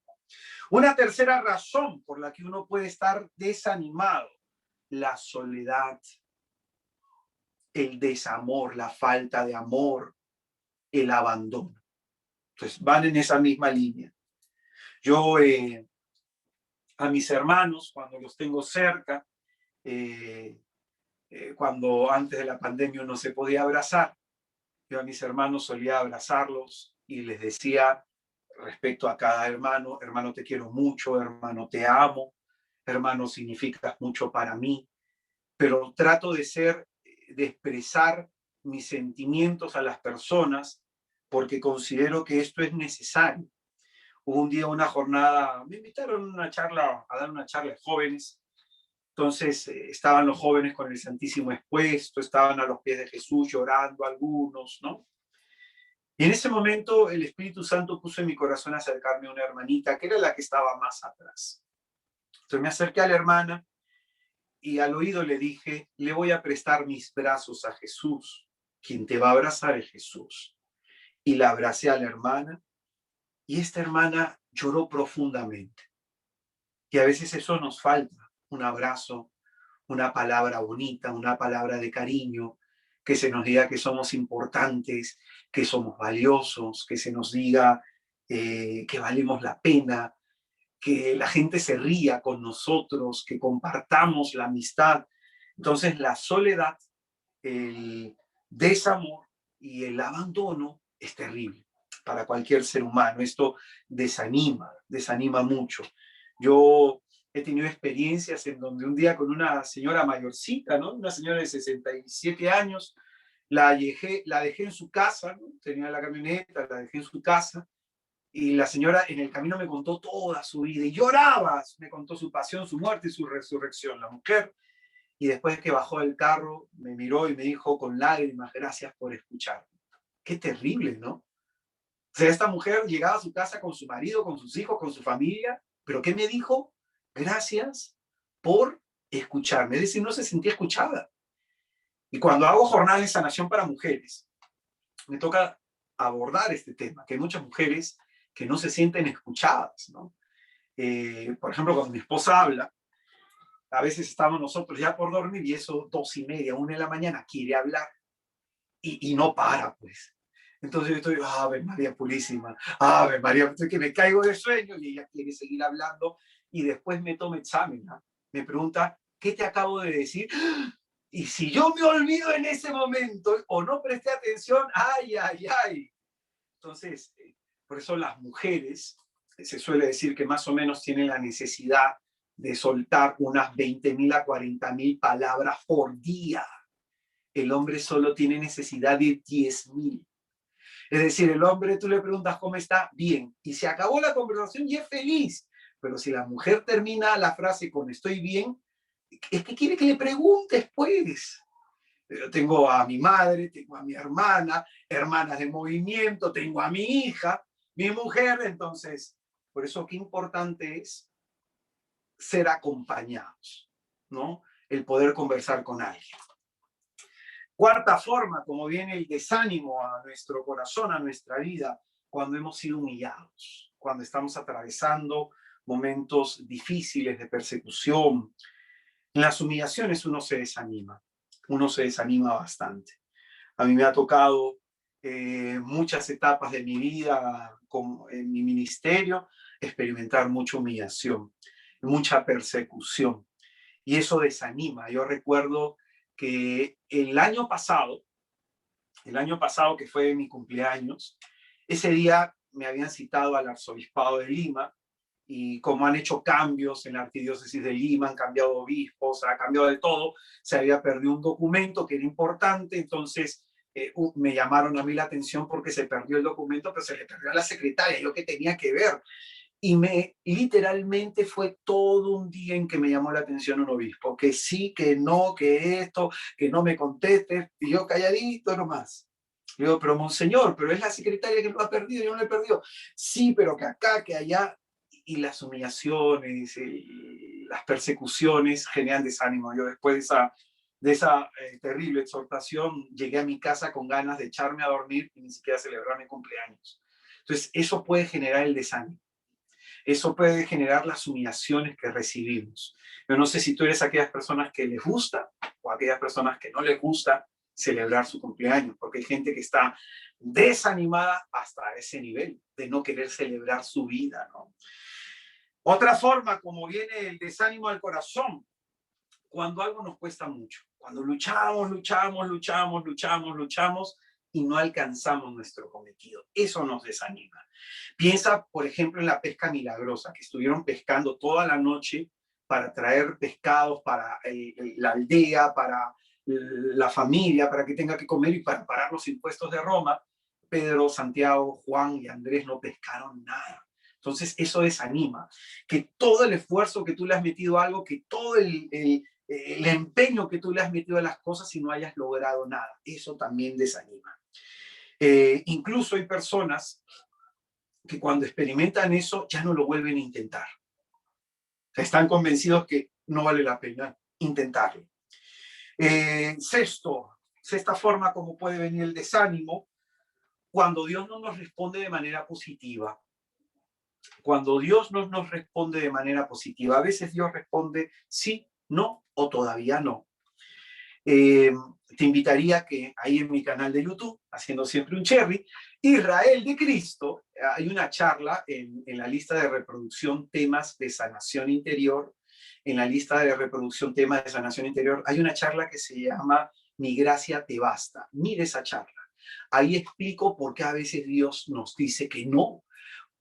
Una tercera razón por la que uno puede estar desanimado: la soledad, el desamor, la falta de amor, el abandono. Entonces van en esa misma línea. Yo a mis hermanos, cuando los tengo cerca, cuando antes de la pandemia uno se podía abrazar, yo a mis hermanos solía abrazarlos y les decía respecto a cada hermano: hermano, te quiero mucho, hermano, te amo, hermano, significas mucho para mí. Pero trato de expresar mis sentimientos a las personas, porque considero que esto es necesario. Hubo un día una jornada, me invitaron a dar una charla de jóvenes. Entonces estaban los jóvenes con el Santísimo expuesto, estaban a los pies de Jesús llorando algunos, ¿no? Y en ese momento el Espíritu Santo puso en mi corazón acercarme a una hermanita que era la que estaba más atrás. Entonces me acerqué a la hermana y al oído le dije: le voy a prestar mis brazos a Jesús, quien te va a abrazar es Jesús. Y la abracé a la hermana, y esta hermana lloró profundamente. Y a veces eso nos falta: un abrazo, una palabra bonita, una palabra de cariño, que se nos diga que somos importantes, que somos valiosos, que se nos diga que valemos la pena, que la gente se ría con nosotros, que compartamos la amistad. Entonces la soledad, el desamor y el abandono es terrible para cualquier ser humano. Esto desanima mucho. Yo he tenido experiencias en donde un día con una señora mayorcita, ¿no? Una señora de 67 años, la dejé en su casa, ¿no? Tenía la camioneta, la dejé en su casa, y la señora en el camino me contó toda su vida y lloraba, me contó su pasión, su muerte y su resurrección. La mujer, y después que bajó del carro, me miró y me dijo con lágrimas: gracias por escucharme. Qué terrible, ¿no? O sea, esta mujer llegaba a su casa con su marido, con sus hijos, con su familia, pero ¿qué me dijo? Gracias por escucharme. Es decir, no se sentía escuchada. Y cuando hago jornada de sanación para mujeres, me toca abordar este tema, que hay muchas mujeres que no se sienten escuchadas, ¿no? Por ejemplo, cuando mi esposa habla, a veces estamos nosotros ya por dormir y eso 2:30, 1 de la mañana, quiere hablar y no para, pues. Entonces yo estoy: Ave María Purísima, Ave María, estoy que me caigo de sueño, y ella quiere seguir hablando, y después me toma examen, ¿no? Me pregunta: ¿qué te acabo de decir? Y si yo me olvido en ese momento o no presté atención, ay, ay, ay. Entonces, por eso las mujeres, se suele decir que más o menos tienen la necesidad de soltar unas 20.000 a 40.000 palabras por día. El hombre solo tiene necesidad de 10.000. Es decir, el hombre, tú le preguntas cómo está, bien, y se acabó la conversación y es feliz. Pero si la mujer termina la frase con estoy bien, es que quiere que le preguntes, pues. Yo tengo a mi madre, tengo a mi hermana, hermanas de movimiento, tengo a mi hija, mi mujer. Entonces, por eso qué importante es ser acompañados, ¿no? El poder conversar con alguien. Cuarta forma, como viene el desánimo a nuestro corazón, a nuestra vida, cuando hemos sido humillados, cuando estamos atravesando momentos difíciles de persecución. En las humillaciones uno se desanima bastante. A mí me ha tocado muchas etapas de mi vida en mi ministerio experimentar mucha humillación, mucha persecución, y eso desanima. Yo recuerdo que el año pasado que fue mi cumpleaños, ese día me habían citado al arzobispado de Lima, y como han hecho cambios en la arquidiócesis de Lima, han cambiado obispos, ha cambiado de todo, se había perdido un documento que era importante, entonces me llamaron a mí la atención porque se perdió el documento, pero se le perdió a la secretaria, yo que tenía que ver. Y literalmente fue todo un día en que me llamó la atención un obispo, que sí, que no, que esto, que no me conteste, y yo calladito nomás. Le digo, pero monseñor, pero es la secretaria que lo ha perdido, yo no lo he perdido. Sí, pero que acá, que allá, y las humillaciones, las persecuciones generan desánimo. Yo después de esa terrible exhortación llegué a mi casa con ganas de echarme a dormir y ni siquiera celebrar mi cumpleaños. Entonces, eso puede generar el desánimo. Eso puede generar las humillaciones que recibimos. Yo no sé si tú eres aquellas personas que les gusta o aquellas personas que no les gusta celebrar su cumpleaños, porque hay gente que está desanimada hasta ese nivel de no querer celebrar su vida, ¿no? Otra forma, como viene el desánimo al corazón, cuando algo nos cuesta mucho, cuando luchamos y no alcanzamos nuestro cometido. Eso nos desanima. Piensa, por ejemplo, en la pesca milagrosa, que estuvieron pescando toda la noche para traer pescados para la aldea, para la familia, para que tenga que comer y para pagar los impuestos de Roma. Pedro, Santiago, Juan y Andrés no pescaron nada. Entonces eso desanima, que todo el esfuerzo que tú le has metido a algo, que todo el empeño que tú le has metido a las cosas y no hayas logrado nada, eso también desanima. Incluso hay personas que cuando experimentan eso ya no lo vuelven a intentar. Están convencidos que no vale la pena intentarlo. Sexta forma como puede venir el desánimo, cuando Dios no nos responde de manera positiva. Cuando Dios no nos responde de manera positiva, a veces Dios responde sí, no o todavía no. Te invitaría que ahí en mi canal de YouTube, haciendo siempre un cherry, Israel de Cristo, hay una charla en la lista de reproducción temas de sanación interior. En la lista de reproducción temas de sanación interior hay una charla que se llama Mi gracia te basta. Mire esa charla. Ahí explico por qué a veces Dios nos dice que no.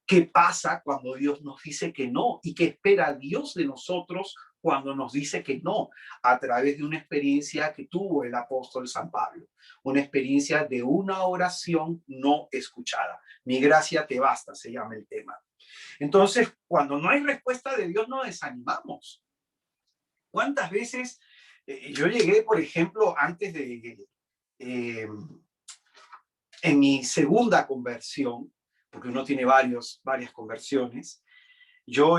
¿Qué pasa cuando Dios nos dice que no? ¿Y qué espera Dios de nosotros cuando nos dice que no? A través de una experiencia que tuvo el apóstol San Pablo, una experiencia de una oración no escuchada. Mi gracia te basta, se llama el tema. Entonces, cuando no hay respuesta de Dios, nos desanimamos. ¿Cuántas veces yo llegué, por ejemplo, antes de, en mi segunda conversión, porque uno tiene varias conversiones, yo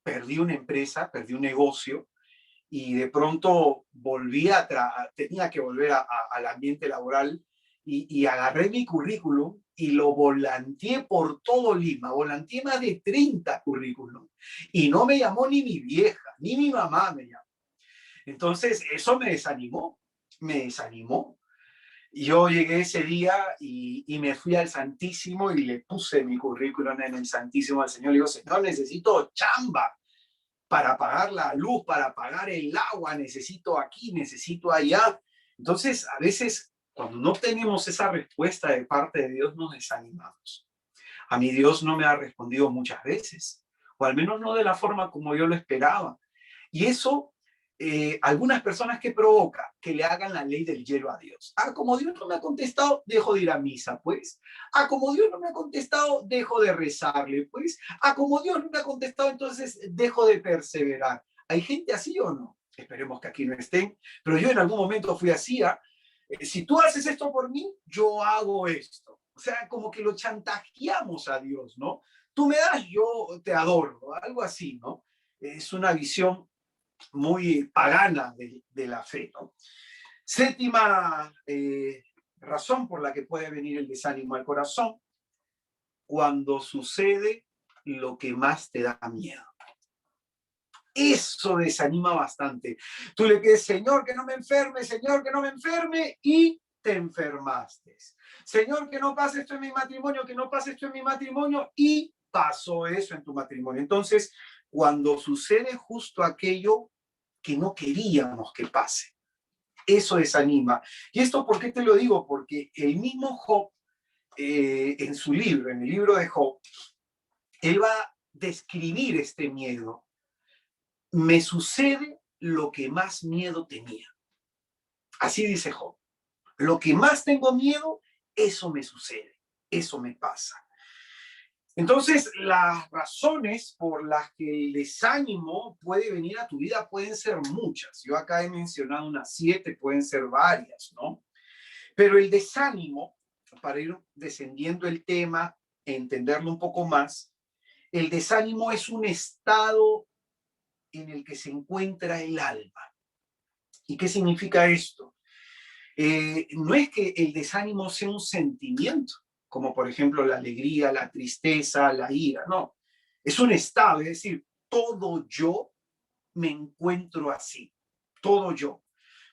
perdí una empresa, perdí un negocio y de pronto tenía que volver al ambiente laboral y agarré mi currículum y lo volanteé por todo Lima, volanteé más de 30 currículum y no me llamó ni mi vieja, ni mi mamá me llamó. Entonces eso me desanimó. Yo llegué ese día y me fui al Santísimo y le puse mi currículum en el Santísimo al Señor. Le digo, Señor, necesito chamba para pagar la luz, para pagar el agua, necesito aquí, necesito allá. Entonces, a veces, cuando no tenemos esa respuesta de parte de Dios, nos desanimamos. A mí Dios no me ha respondido muchas veces, o al menos no de la forma como yo lo esperaba. Y eso, algunas personas que provoca que le hagan la ley del hielo a Dios. Ah, como Dios no me ha contestado, dejo de ir a misa, pues. Ah, como Dios no me ha contestado, dejo de rezarle, pues. Ah, como Dios no me ha contestado, entonces dejo de perseverar. ¿Hay gente así o no? Esperemos que aquí no estén, pero yo en algún momento fui así, si tú haces esto por mí, yo hago esto. O sea, como que lo chantajeamos a Dios, ¿no? Tú me das, yo te adoro, algo así, ¿no? Es una visión muy pagana de la fe, ¿no? Séptima razón por la que puede venir el desánimo al corazón, cuando sucede lo que más te da miedo. Eso desanima bastante. Tú le pides, Señor, que no me enferme, Señor, que no me enferme, y te enfermaste. Señor, que no pase esto en mi matrimonio, que no pase esto en mi matrimonio, y pasó eso en tu matrimonio. Entonces, cuando sucede justo aquello que no queríamos que pase, eso desanima. ¿Y esto por qué te lo digo? Porque el mismo Job, en su libro, en el libro de Job, él va a describir este miedo. Me sucede lo que más miedo tenía. Así dice Job. Lo que más tengo miedo, eso me sucede, eso me pasa. Entonces, las razones por las que el desánimo puede venir a tu vida pueden ser muchas. Yo acá he mencionado unas 7, pueden ser varias, ¿no? Pero el desánimo, para ir descendiendo el tema, entenderlo un poco más, el desánimo es un estado en el que se encuentra el alma. ¿Y qué significa esto? No es que el desánimo sea un sentimiento, como por ejemplo la alegría, la tristeza, la ira, no. Es un estado, es decir, todo yo me encuentro así, todo yo.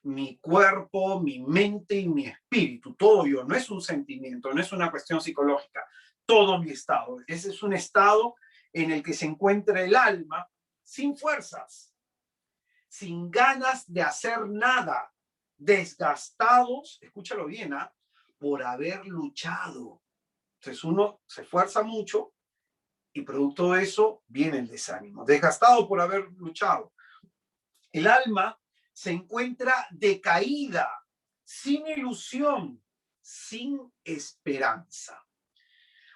Mi cuerpo, mi mente y mi espíritu, todo yo, no es un sentimiento, no es una cuestión psicológica, todo mi estado. Ese es un estado en el que se encuentra el alma sin fuerzas, sin ganas de hacer nada, desgastados, escúchalo bien, ¿eh? Por haber luchado. Entonces uno se esfuerza mucho y producto de eso viene el desánimo, desgastado por haber luchado. El alma se encuentra decaída, sin ilusión, sin esperanza.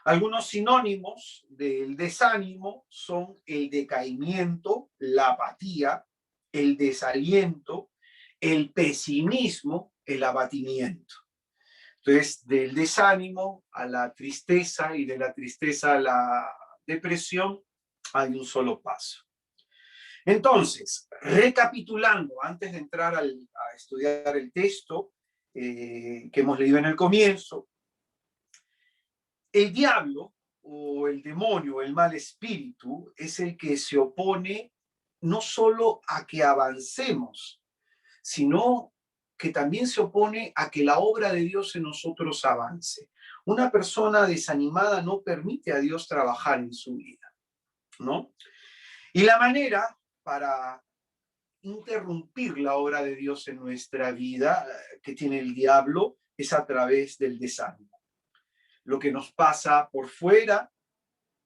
Algunos sinónimos del desánimo son el decaimiento, la apatía, el desaliento, el pesimismo, el abatimiento. Entonces, del desánimo a la tristeza y de la tristeza a la depresión hay un solo paso. Entonces, recapitulando, antes de entrar a estudiar el texto que hemos leído en el comienzo, el diablo o el demonio, el mal espíritu, es el que se opone no solo a que avancemos, sino que también se opone a que la obra de Dios en nosotros avance. Una persona desanimada no permite a Dios trabajar en su vida, ¿no? Y la manera para interrumpir la obra de Dios en nuestra vida que tiene el diablo es a través del desánimo. Lo que nos pasa por fuera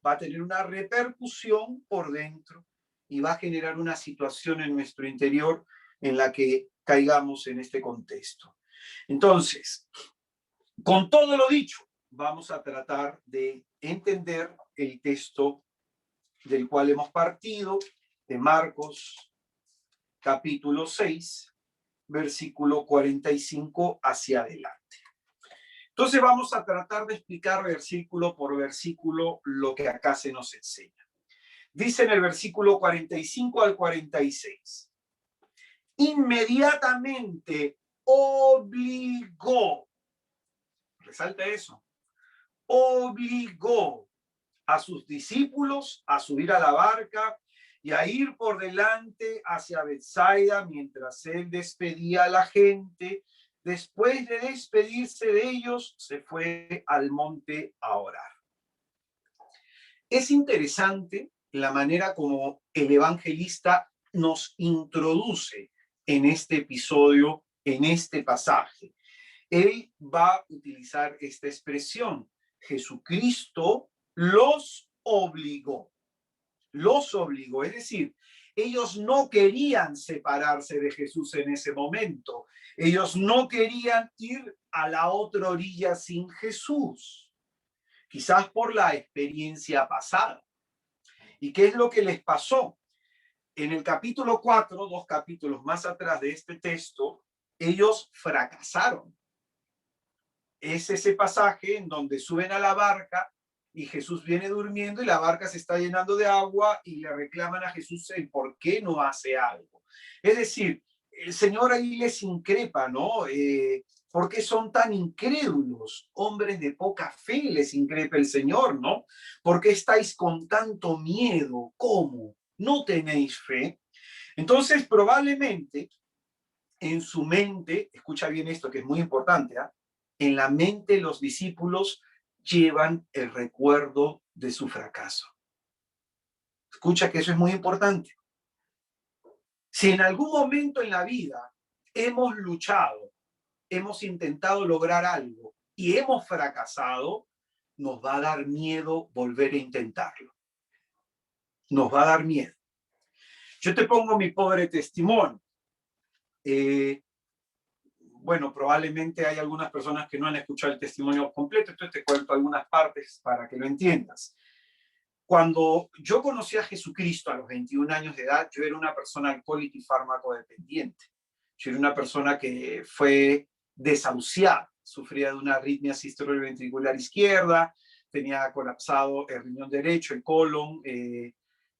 va a tener una repercusión por dentro y va a generar una situación en nuestro interior en la que caigamos en este contexto. Entonces, con todo lo dicho, vamos a tratar de entender el texto del cual hemos partido, de Marcos, capítulo 6, versículo 45 hacia adelante. Entonces vamos a tratar de explicar versículo por versículo lo que acá se nos enseña. Dice en el versículo 45 al 46, inmediatamente obligó, resalta eso, obligó a sus discípulos a subir a la barca y a ir por delante hacia Betsaida mientras él despedía a la gente. Después de despedirse de ellos, se fue al monte a orar. Es interesante la manera como el evangelista nos introduce en este episodio, en este pasaje. Él va a utilizar esta expresión. Jesucristo los obligó. Los obligó, es decir, ellos no querían separarse de Jesús en ese momento. Ellos no querían ir a la otra orilla sin Jesús, quizás por la experiencia pasada. ¿Y qué es lo que les pasó? En el capítulo 4, 2 capítulos más atrás de este texto, ellos fracasaron. Es ese pasaje en donde suben a la barca y Jesús viene durmiendo y la barca se está llenando de agua y le reclaman a Jesús el por qué no hace algo. Es decir, el Señor ahí les increpa, ¿no? ¿Por qué son tan incrédulos? Hombres de poca fe, les increpa el Señor, ¿no? ¿Por qué estáis con tanto miedo? ¿Cómo? ¿No tenéis fe? Entonces, probablemente en su mente, escucha bien esto que es muy importante, ¿eh? En la mente los discípulos llevan el recuerdo de su fracaso. Escucha que eso es muy importante. Si en algún momento en la vida hemos luchado, hemos intentado lograr algo y hemos fracasado, nos va a dar miedo volver a intentarlo. Nos va a dar miedo. Yo te pongo mi pobre testimonio. Bueno, probablemente hay algunas personas que no han escuchado el testimonio completo, entonces te cuento algunas partes para que lo entiendas. Cuando yo conocí a Jesucristo a los 21 años de edad, yo era una persona alcohólica y fármaco dependiente. Yo era una persona que fue desahuciada, sufría de una arritmia sistólico-ventricular izquierda, tenía colapsado el riñón derecho, el colon,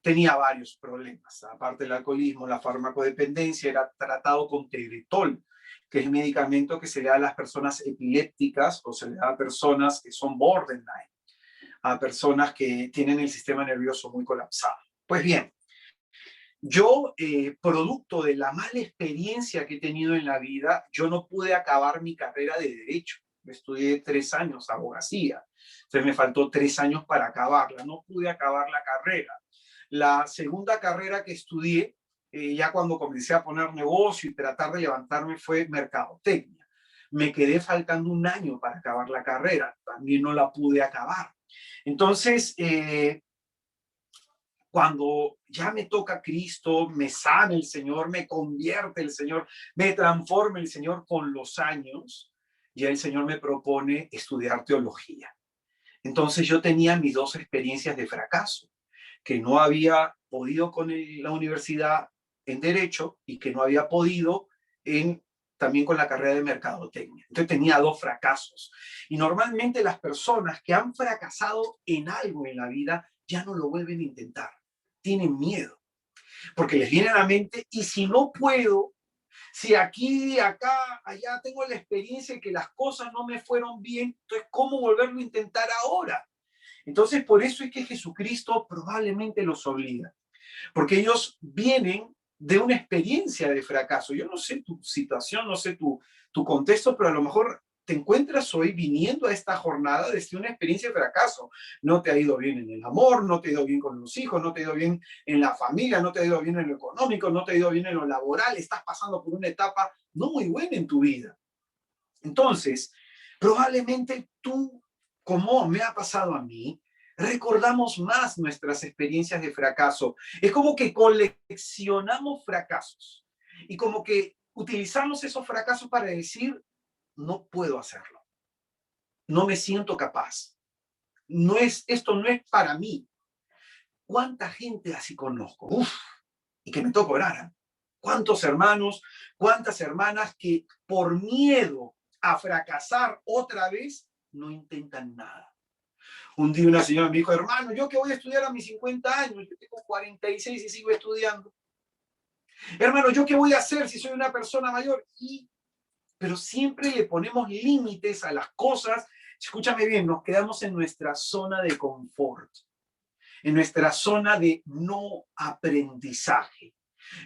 tenía varios problemas. Aparte del alcoholismo, la farmacodependencia, era tratado con Tegretol, que es el medicamento que se le da a las personas epilépticas o se le da a personas que son borderline, a personas que tienen el sistema nervioso muy colapsado. Pues bien, yo, producto de la mala experiencia que he tenido en la vida, yo no pude acabar mi carrera de Derecho. Estudié 3 años abogacía. Entonces me faltó 3 años para acabarla. No pude acabar la carrera. La segunda carrera que estudié, ya cuando comencé a poner negocio y tratar de levantarme, fue mercadotecnia. Me quedé faltando 1 año para acabar la carrera. También no la pude acabar. Entonces, cuando ya me toca Cristo, me sana el Señor, me convierte el Señor, me transforma el Señor con los años, ya el Señor me propone estudiar teología. Entonces yo tenía mis 2 experiencias de fracaso, que no había podido con la universidad en Derecho y que no había podido también con la carrera de Mercadotecnia. Entonces tenía 2 fracasos. Y normalmente las personas que han fracasado en algo en la vida ya no lo vuelven a intentar. Tienen miedo, porque les viene a la mente, y si no puedo, si aquí, acá, allá tengo la experiencia de que las cosas no me fueron bien, entonces ¿cómo volverlo a intentar ahora? Entonces, por eso es que Jesucristo probablemente los obliga, porque ellos vienen de una experiencia de fracaso. Yo no sé tu situación, no sé tu contexto, pero a lo mejor te encuentras hoy viniendo a esta jornada desde una experiencia de fracaso. No te ha ido bien en el amor, no te ha ido bien con los hijos, no te ha ido bien en la familia, no te ha ido bien en lo económico, no te ha ido bien en lo laboral, estás pasando por una etapa no muy buena en tu vida. Entonces, probablemente tú, como me ha pasado a mí, recordamos más nuestras experiencias de fracaso. Es como que coleccionamos fracasos y como que utilizamos esos fracasos para decir, no puedo hacerlo, no me siento capaz, esto no es para mí. ¿Cuánta gente así conozco? Uf, y que me tocó orar, ¿eh? ¿Cuántos hermanos, cuántas hermanas que por miedo a fracasar otra vez no intentan nada? Un día una señora me dijo, hermano, yo que voy a estudiar a mis 50 años, yo tengo 46 y sigo estudiando. Hermano, ¿yo qué voy a hacer si soy una persona mayor? Pero siempre le ponemos límites a las cosas. Escúchame bien, nos quedamos en nuestra zona de confort, en nuestra zona de no aprendizaje,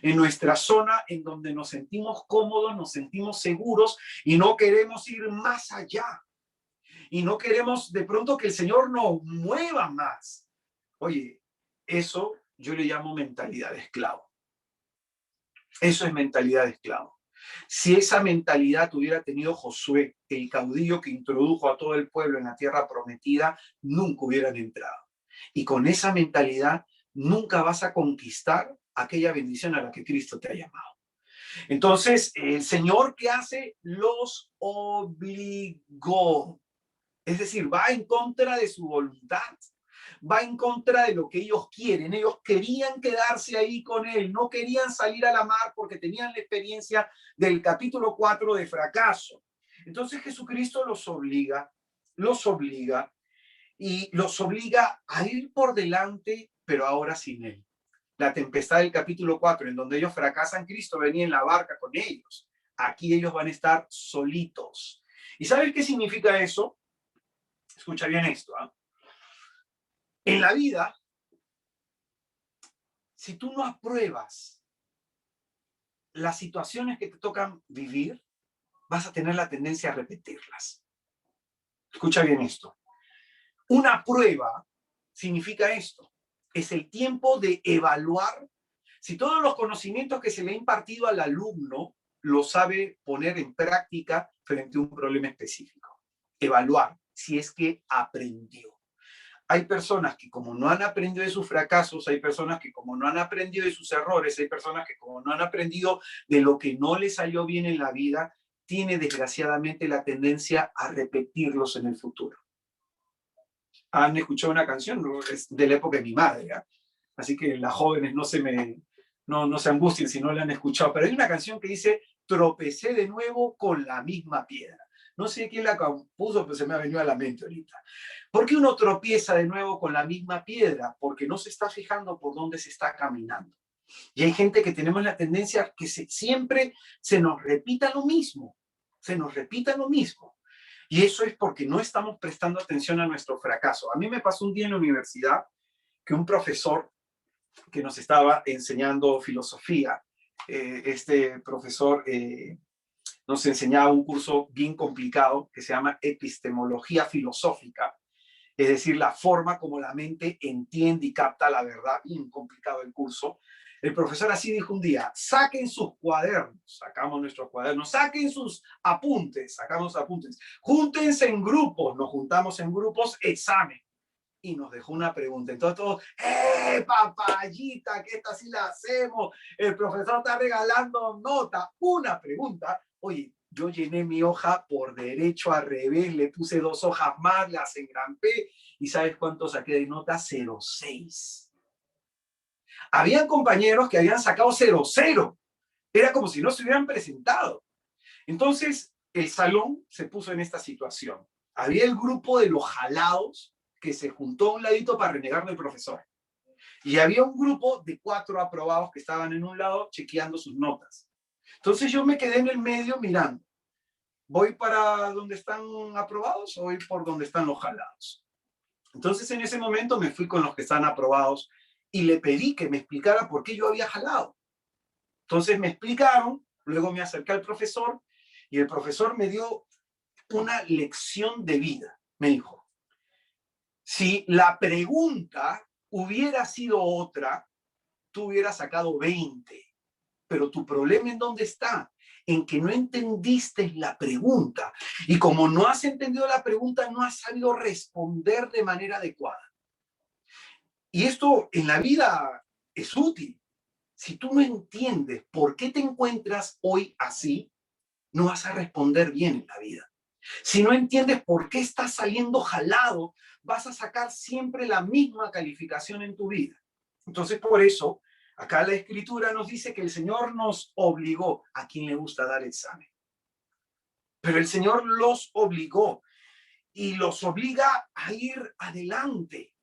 en nuestra zona en donde nos sentimos cómodos, nos sentimos seguros y no queremos ir más allá. Y no queremos de pronto que el Señor nos mueva más. Oye, eso yo le llamo mentalidad de esclavo. Eso es mentalidad de esclavo. Si esa mentalidad tuviera tenido Josué, el caudillo que introdujo a todo el pueblo en la tierra prometida, nunca hubieran entrado. Y con esa mentalidad nunca vas a conquistar aquella bendición a la que Cristo te ha llamado. Entonces, el Señor, ¿qué hace? Los obligó. Es decir, va en contra de su voluntad, va en contra de lo que ellos quieren. Ellos querían quedarse ahí con él, no querían salir a la mar porque tenían la experiencia del capítulo 4 de fracaso. Entonces Jesucristo los obliga y los obliga a ir por delante, pero ahora sin él. la tempestad del capítulo 4, en donde ellos fracasan, Cristo venía en la barca con ellos. Aquí ellos van a estar solitos. ¿Y sabes qué significa eso? Escucha bien esto. ¿Eh? En la vida, si tú no apruebas las situaciones que te tocan vivir, vas a tener la tendencia a repetirlas. Escucha bien esto. Una prueba significa esto. Es el tiempo de evaluar si todos los conocimientos que se le ha impartido al alumno lo sabe poner en práctica frente a un problema específico. Evaluar si es que aprendió. Hay personas que como no han aprendido de sus fracasos, hay personas que como no han aprendido de sus errores, hay personas que como no han aprendido de lo que no les salió bien en la vida, tiene desgraciadamente la tendencia a repetirlos en el futuro. Han escuchado una canción, ¿no? Es de la época de mi madre, ¿eh? Así que las jóvenes no se angustien si no la han escuchado, pero hay una canción que dice, tropecé de nuevo con la misma piedra. No sé quién la compuso, pero se me ha venido a la mente ahorita. ¿Por qué uno tropieza de nuevo con la misma piedra? Porque no se está fijando por dónde se está caminando. Y hay gente que tenemos la tendencia que siempre se nos repita lo mismo, se nos repita lo mismo. Y eso es porque no estamos prestando atención a nuestro fracaso. A mí me pasó un día en la universidad que un profesor que nos estaba enseñando filosofía, este profesor nos enseñaba un curso bien complicado que se llama epistemología filosófica, es decir, la forma como la mente entiende y capta la verdad, bien complicado el curso. El profesor así dijo un día, saquen sus cuadernos, sacamos nuestros cuadernos, saquen sus apuntes, sacamos apuntes, júntense en grupos, nos juntamos en grupos, examen. Y nos dejó una pregunta. Entonces todos, papayita, que esta sí la hacemos, el profesor está regalando nota. Una pregunta, oye, yo llené mi hoja por derecho al revés, le puse 2 hojas más, las engrampé, y ¿sabes cuánto saqué de nota? 0,6. Habían compañeros que habían sacado 0,0. Era como si no se hubieran presentado. Entonces, el salón se puso en esta situación. Había el grupo de los jalados que se juntó a un ladito para renegar del profesor. Y había un grupo de 4 aprobados que estaban en un lado chequeando sus notas. Entonces yo me quedé en el medio mirando. ¿Voy para donde están aprobados o voy por donde están los jalados? Entonces en ese momento me fui con los que están aprobados y le pedí que me explicara por qué yo había jalado. Entonces me explicaron, luego me acerqué al profesor y el profesor me dio una lección de vida. Me dijo, si la pregunta hubiera sido otra, tú hubieras sacado 20. Pero tu problema ¿en dónde está? En que no entendiste la pregunta. Y como no has entendido la pregunta, no has sabido responder de manera adecuada. Y esto en la vida es útil. Si tú no entiendes por qué te encuentras hoy así, no vas a responder bien en la vida. Si no entiendes por qué estás saliendo jalado, vas a sacar siempre la misma calificación en tu vida. Entonces, por eso, acá la Escritura nos dice que el Señor nos obligó. ¿A quién le gusta dar examen? Pero el Señor los obligó y los obliga a ir adelante.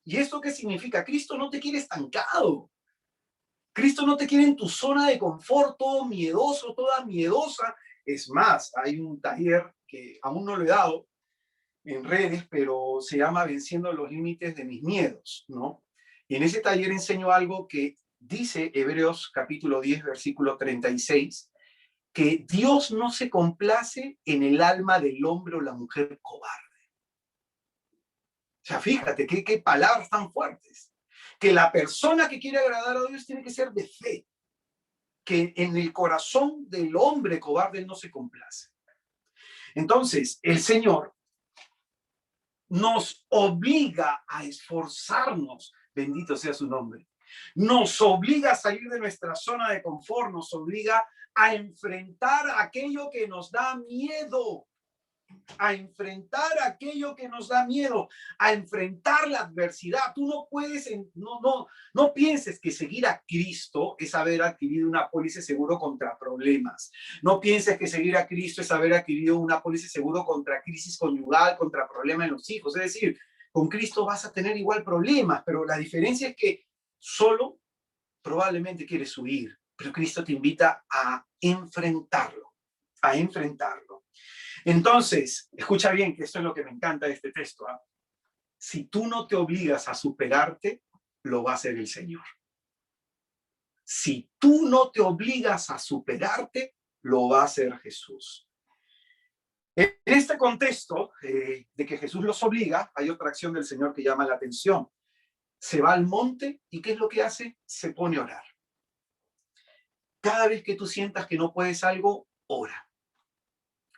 ¿Y esto qué significa? Cristo no te quiere estancado. Cristo no te quiere en tu zona de confort, todo miedoso, toda miedosa. Es más, hay un taller que aún no lo he dado en redes, pero se llama Venciendo los límites de mis miedos, ¿no? Y en ese taller enseño algo que dice Hebreos capítulo 10, versículo 36, que Dios no se complace en el alma del hombre o la mujer cobarde. O sea, fíjate, qué palabras tan fuertes. Que la persona que quiere agradar a Dios tiene que ser de fe. Que en el corazón del hombre cobarde no se complace. Entonces, el Señor nos obliga a esforzarnos, bendito sea su nombre. Nos obliga a salir de nuestra zona de confort, nos obliga a enfrentar aquello que nos da miedo. A enfrentar aquello que nos da miedo, a enfrentar la adversidad. Tú no puedes, no pienses que seguir a Cristo es haber adquirido una póliza de seguro contra problemas. No pienses que seguir a Cristo es haber adquirido una póliza de seguro contra crisis conyugal, contra problemas en los hijos. Es decir, con Cristo vas a tener igual problemas, pero la diferencia es que solo probablemente quieres huir, pero Cristo te invita a enfrentarlo, a enfrentarlo. Entonces, escucha bien que esto es lo que me encanta de este texto, ¿eh? Si tú no te obligas a superarte, lo va a hacer el Señor. Si tú no te obligas a superarte, lo va a hacer Jesús. En este contexto de que Jesús los obliga, hay otra acción del Señor que llama la atención. Se va al monte y ¿qué es lo que hace? Se pone a orar. Cada vez que tú sientas que no puedes algo, ora.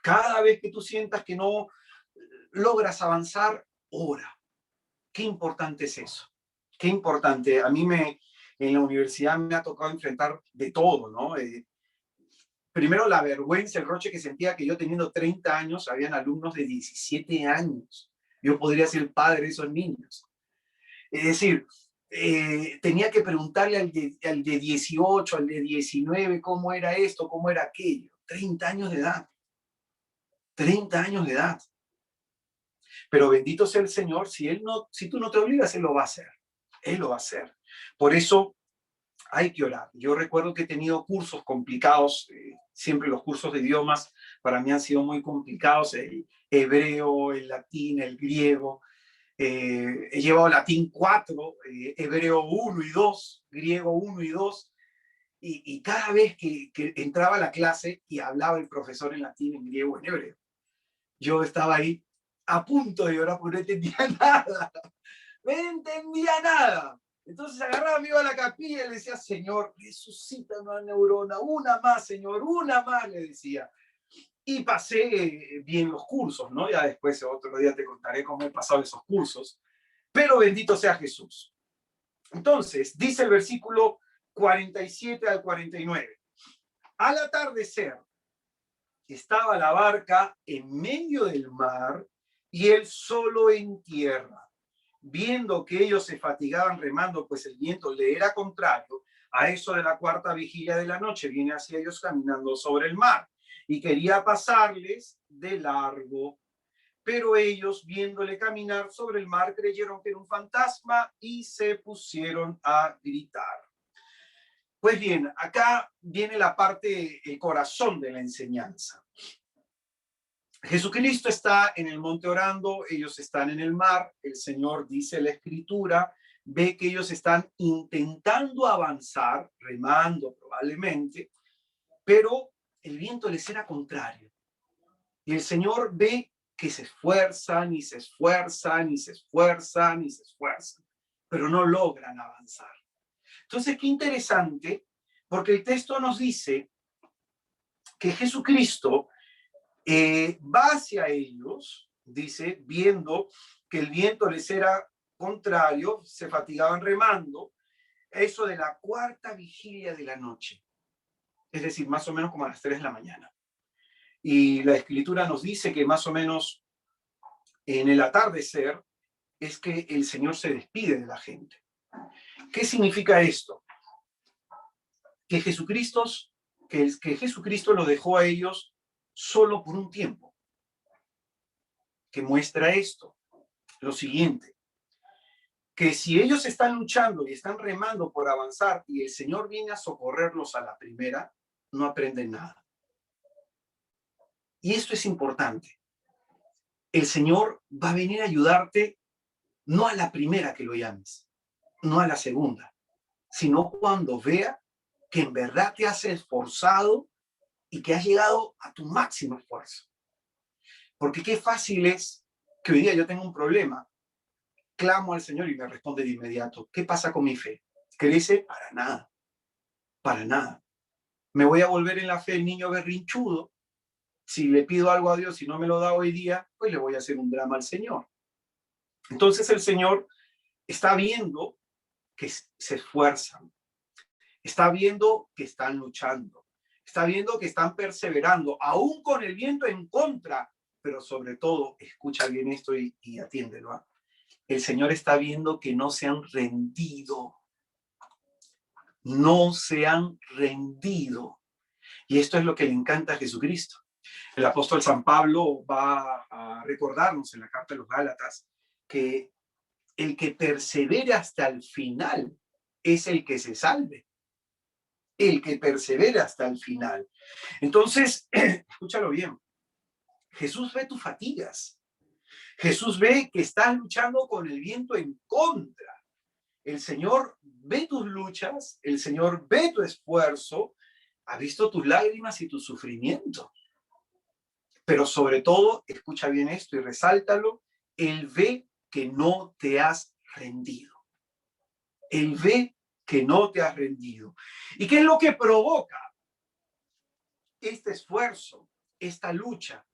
Cada vez que tú sientas que no logras avanzar, ora. Qué importante es eso. Qué importante. A mí en la universidad me ha tocado enfrentar de todo, ¿no? Primero la vergüenza, el roche que sentía que yo teniendo 30 años, habían alumnos de 17 años. Yo podría ser el padre de esos niños. Es decir, tenía que preguntarle al de 18, al de 19, cómo era esto, cómo era aquello. 30 años de edad. 30 años de edad. Pero bendito sea el Señor, si tú no te obligas, Él lo va a hacer. Él lo va a hacer. Por eso hay que orar. Yo recuerdo que he tenido cursos complicados, siempre los cursos de idiomas para mí han sido muy complicados, el hebreo, el latín, el griego. He llevado latín 4, hebreo 1 y 2, griego 1 y 2, y cada vez que entraba a la clase y hablaba el profesor en latín, en griego, en hebreo, yo estaba ahí a punto de llorar porque no entendía nada. No entendía nada. Entonces agarraba, me iba a la capilla y le decía, Señor, resucita una neurona, una más, Señor, una más, le decía. Y pasé bien los cursos, ¿no? Ya después otro día te contaré cómo he pasado esos cursos. Pero bendito sea Jesús. Entonces, dice el versículo 47 al 49. Al atardecer, estaba la barca en medio del mar y él solo en tierra. Viendo que ellos se fatigaban remando, pues el viento le era contrario, a eso de la 4ª vigilia de la noche, viene hacia ellos caminando sobre el mar y quería pasarles de largo. Pero ellos, viéndole caminar sobre el mar, creyeron que era un fantasma y se pusieron a gritar. Pues bien, acá viene la parte, el corazón de la enseñanza. Jesucristo está en el monte orando, ellos están en el mar, el Señor dice la Escritura, ve que ellos están intentando avanzar, remando probablemente, pero el viento les era contrario. Y el Señor ve que se esfuerzan y se esfuerzan y se esfuerzan y se esfuerzan, pero no logran avanzar. Entonces, qué interesante, porque el texto nos dice que Jesucristo va hacia ellos, dice, viendo que el viento les era contrario, se fatigaban remando, eso de la 4ª vigilia de la noche, es decir, más o menos como a las 3 de la mañana. Y la Escritura nos dice que más o menos en el atardecer es que el Señor se despide de la gente. ¿Qué significa esto? Que Jesucristo los dejó a ellos solo por un tiempo. Que muestra esto, lo siguiente, que si ellos están luchando y están remando por avanzar y el Señor viene a socorrerlos a la primera, no aprenden nada. Y esto es importante. El Señor va a venir a ayudarte no a la primera que lo llames, no a la segunda, sino cuando vea que en verdad te has esforzado y que has llegado a tu máximo esfuerzo. Porque qué fácil es que hoy día yo tengo un problema, clamo al Señor y me responde de inmediato. ¿Qué pasa con mi fe? ¿Crece? Para nada. Para nada. Me voy a volver en la fe el niño berrinchudo. Si le pido algo a Dios y no me lo da hoy día, pues le voy a hacer un drama al Señor. Entonces el Señor está viendo que se esfuerzan. Está viendo que están luchando. Está viendo que están perseverando, aún con el viento en contra. Pero sobre todo, escucha bien esto y atiéndelo, ¿eh? El Señor está viendo que no se han rendido. No se han rendido. Y esto es lo que le encanta a Jesucristo. El apóstol San Pablo va a recordarnos en la carta de los Gálatas que el que persevere hasta el final es el que se salve. el que persevera hasta el final. Entonces, escúchalo bien, Jesús ve tus fatigas. Jesús ve que estás luchando con el viento en contra. El Señor ve tus luchas, el Señor ve tu esfuerzo, ha visto tus lágrimas y tu sufrimiento. Pero sobre todo, escucha bien esto y resáltalo, Él ve que no te has rendido. Él ve que no te has rendido. ¿Y qué es lo que provoca este esfuerzo, esta lucha,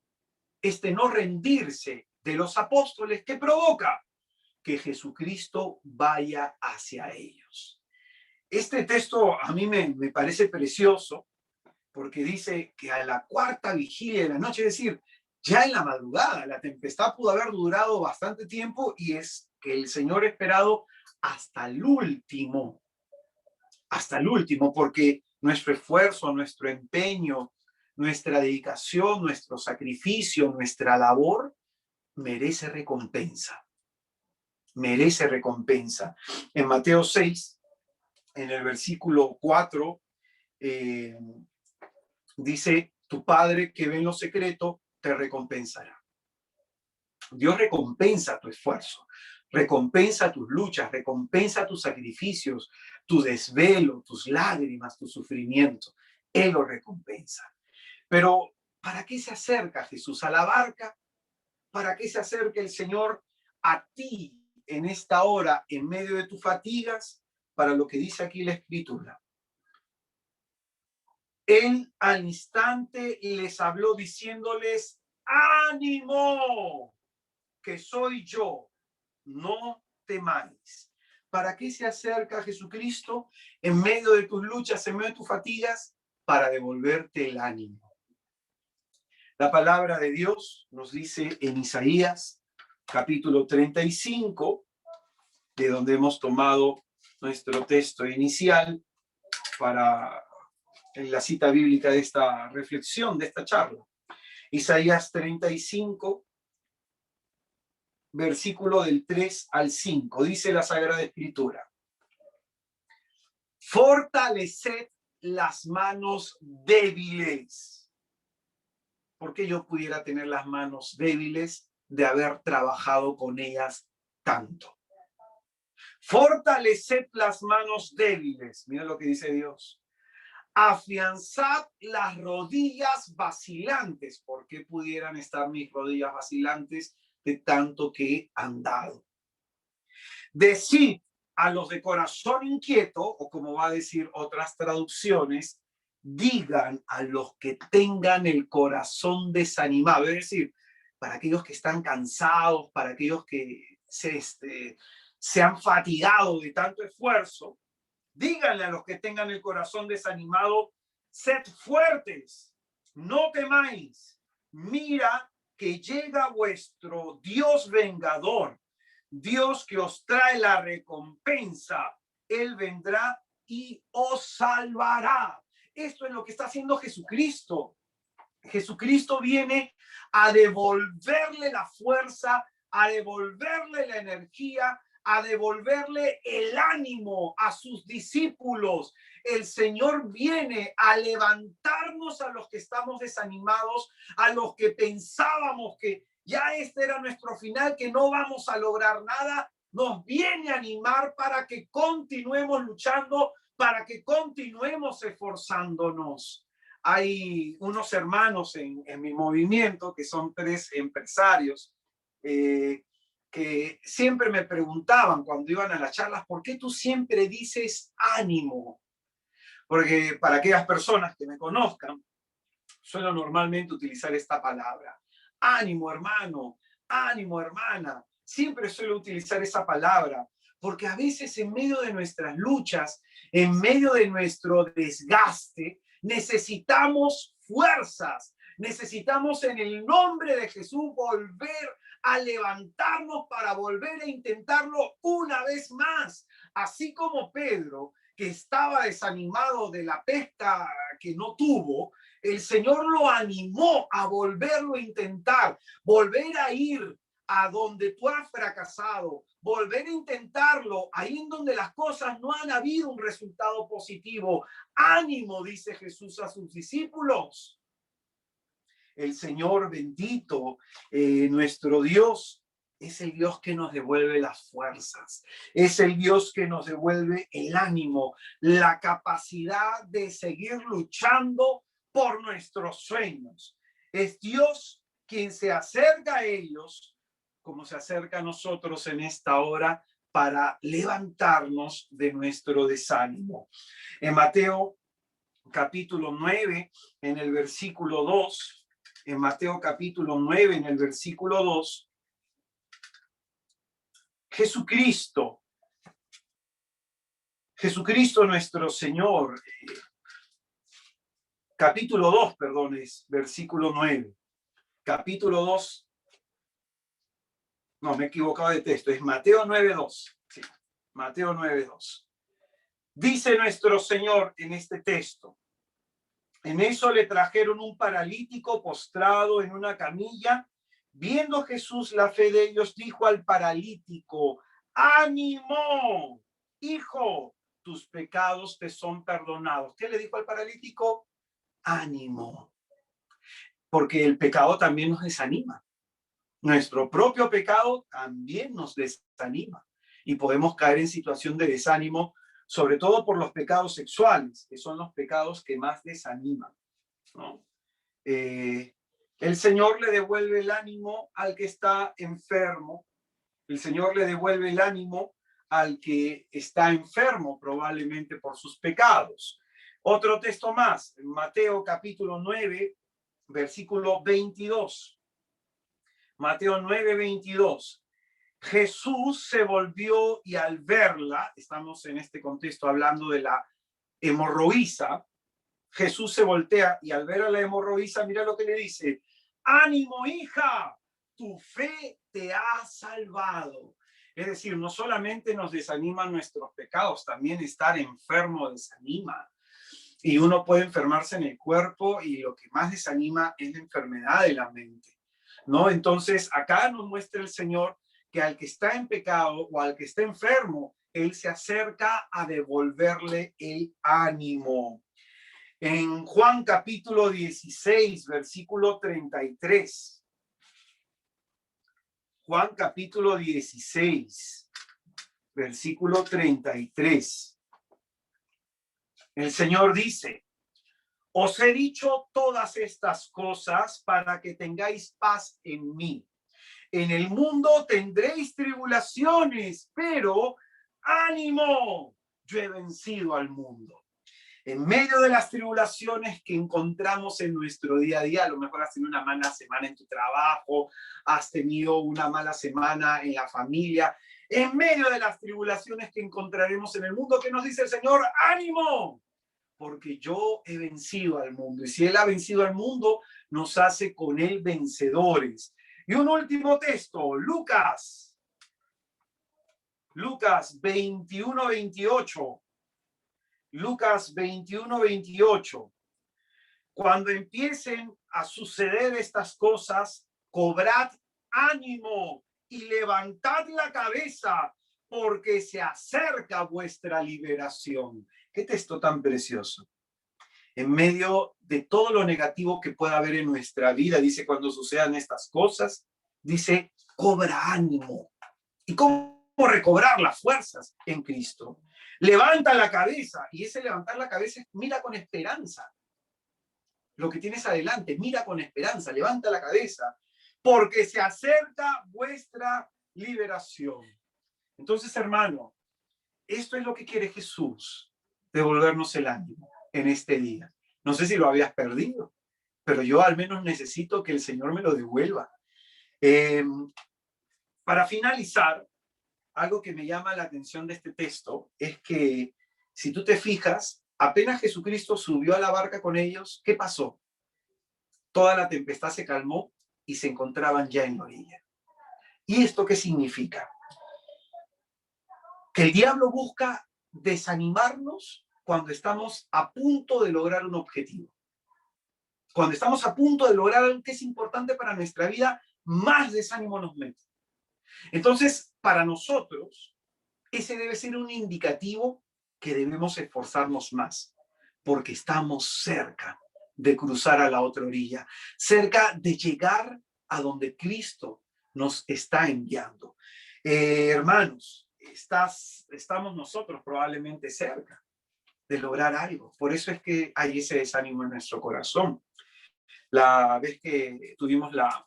este no rendirse de los apóstoles? ¿Qué provoca? Que Jesucristo vaya hacia ellos. Este texto a mí me parece precioso porque dice que a la cuarta vigilia de la noche, es decir, ya en la madrugada, la tempestad pudo haber durado bastante tiempo y es que el Señor ha esperado hasta el último, porque nuestro esfuerzo, nuestro empeño, nuestra dedicación, nuestro sacrificio, nuestra labor merece recompensa. Merece recompensa. En Mateo 6, en el versículo 4, dice, tu Padre que ve en lo secreto te recompensará. Dios recompensa tu esfuerzo, recompensa tus luchas, recompensa tus sacrificios, tu desvelo, tus lágrimas, tu sufrimiento. Él lo recompensa. Pero, ¿para qué se acerca Jesús a la barca? ¿Para qué se acerca el Señor a ti en esta hora, en medio de tus fatigas? Para lo que dice aquí la Escritura. Él al instante les habló diciéndoles, ánimo, que soy yo, no temáis. ¿Para qué se acerca Jesucristo en medio de tus luchas, en medio de tus fatigas? Para devolverte el ánimo. La palabra de Dios nos dice en Isaías, capítulo 35, de donde hemos tomado nuestro texto inicial para en la cita bíblica de esta reflexión, de esta charla. Isaías 35, versículo del 3 al 5, dice la Sagrada Escritura. Fortaleced las manos débiles. ¿Por qué yo pudiera tener las manos débiles de haber trabajado con ellas tanto? Fortaleced las manos débiles. Mira lo que dice Dios. Afianzad las rodillas vacilantes. ¿Por qué pudieran estar mis rodillas vacilantes de tanto que he andado? Decid a los de corazón inquieto, o como va a decir otras traducciones, digan a los que tengan el corazón desanimado. Es decir, para aquellos que están cansados, para aquellos que se han fatigado de tanto esfuerzo, díganle a los que tengan el corazón desanimado, sed fuertes, no temáis. Mira que llega vuestro Dios vengador, Dios que os trae la recompensa. Él vendrá y os salvará. Esto es lo que está haciendo Jesucristo. Jesucristo viene a devolverle la fuerza, a devolverle la energía, a devolverle el ánimo a sus discípulos. El Señor viene a levantarnos a los que estamos desanimados, a los que pensábamos que ya este era nuestro final, que no vamos a lograr nada. Nos viene a animar para que continuemos luchando, para que continuemos esforzándonos. Hay unos hermanos en mi movimiento que son 3 empresarios, que siempre me preguntaban cuando iban a las charlas, ¿por qué tú siempre dices ánimo? Porque para aquellas personas que me conozcan, suelo normalmente utilizar esta palabra. Ánimo, hermano, ánimo, hermana. Siempre suelo utilizar esa palabra, porque a veces en medio de nuestras luchas, en medio de nuestro desgaste, necesitamos fuerzas, necesitamos en el nombre de Jesús volver a levantarnos para volver a intentarlo una vez más. Así como Pedro, que estaba desanimado de la pesca que no tuvo, el Señor lo animó a volverlo a intentar, volver a ir a donde tú has fracasado, volver a intentarlo, ahí en donde las cosas no han habido un resultado positivo. Ánimo, dice Jesús a sus discípulos. El Señor bendito, nuestro Dios, es el Dios que nos devuelve las fuerzas, es el Dios que nos devuelve el ánimo, la capacidad de seguir luchando por nuestros sueños. Es Dios quien se acerca a ellos, como se acerca a nosotros en esta hora, para levantarnos de nuestro desánimo. En Mateo capítulo 9, en el versículo 2, en Mateo capítulo 9, en el versículo 2, Jesucristo nuestro Señor, capítulo 2, perdón, es versículo 9. Capítulo 2, no, me he equivocado de texto, es Mateo 9:2. Sí, Mateo 9:2. Dice nuestro Señor en este texto: en eso le trajeron un paralítico postrado en una camilla. Viendo Jesús la fe de ellos, dijo al paralítico: ánimo, hijo, tus pecados te son perdonados. ¿Qué le dijo al paralítico? Ánimo. Porque el pecado también nos desanima. Nuestro propio pecado también nos desanima. Y podemos caer en situación de desánimo, sobre todo por los pecados sexuales, que son los pecados que más desaniman, ¿no? El Señor le devuelve el ánimo al que está enfermo. El Señor le devuelve el ánimo al que está enfermo probablemente por sus pecados. Otro texto más, en Mateo capítulo 9, versículo 22. Mateo 9:22. Jesús se volvió y al verla, estamos en este contexto hablando de la hemorroísa, Jesús se voltea y al ver a la hemorroísa, mira lo que le dice: ánimo, hija, tu fe te ha salvado. Es decir, no solamente nos desaniman nuestros pecados, también estar enfermo desanima. Y uno puede enfermarse en el cuerpo y lo que más desanima es la enfermedad de la mente, ¿no? Entonces, acá nos muestra el Señor que al que está en pecado o al que está enfermo, Él se acerca a devolverle el ánimo. En Juan capítulo 16, versículo 33. Juan capítulo 16, versículo 33. El Señor dice: os he dicho todas estas cosas para que tengáis paz en mí. En el mundo tendréis tribulaciones, pero ánimo, yo he vencido al mundo. En medio de las tribulaciones que encontramos en nuestro día a día, a lo mejor has tenido una mala semana en tu trabajo, has tenido una mala semana en la familia, en medio de las tribulaciones que encontraremos en el mundo, ¿qué nos dice el Señor? ¡Ánimo! Porque yo he vencido al mundo. Y si Él ha vencido al mundo, nos hace con Él vencedores. Y un último texto, Lucas 21:28. Lucas 21:28. Cuando empiecen a suceder estas cosas, cobrad ánimo y levantad la cabeza, porque se acerca vuestra liberación. Qué texto tan precioso. En medio de todo lo negativo que pueda haber en nuestra vida, dice, cuando sucedan estas cosas, dice, cobra ánimo. ¿Y cómo recobrar las fuerzas? En Cristo. Levanta la cabeza, y ese levantar la cabeza es mira con esperanza. Lo que tienes adelante, mira con esperanza, levanta la cabeza, porque se acerca vuestra liberación. Entonces, hermano, esto es lo que quiere Jesús, devolvernos el ánimo en este día. No sé si lo habías perdido, pero yo al menos necesito que el Señor me lo devuelva. Para finalizar, algo que me llama la atención de este texto es que, si tú te fijas, apenas Jesucristo subió a la barca con ellos, ¿qué pasó? Toda la tempestad se calmó y se encontraban ya en la orilla. ¿Y esto qué significa? Que el diablo busca desanimarnos cuando estamos a punto de lograr un objetivo. Cuando estamos a punto de lograr algo que es importante para nuestra vida, más desánimo nos mete. Entonces, para nosotros, ese debe ser un indicativo que debemos esforzarnos más, porque estamos cerca de cruzar a la otra orilla, cerca de llegar a donde Cristo nos está enviando. Hermanos, estamos nosotros probablemente cerca de lograr algo. Por eso es que hay ese desánimo en nuestro corazón. La vez que tuvimos la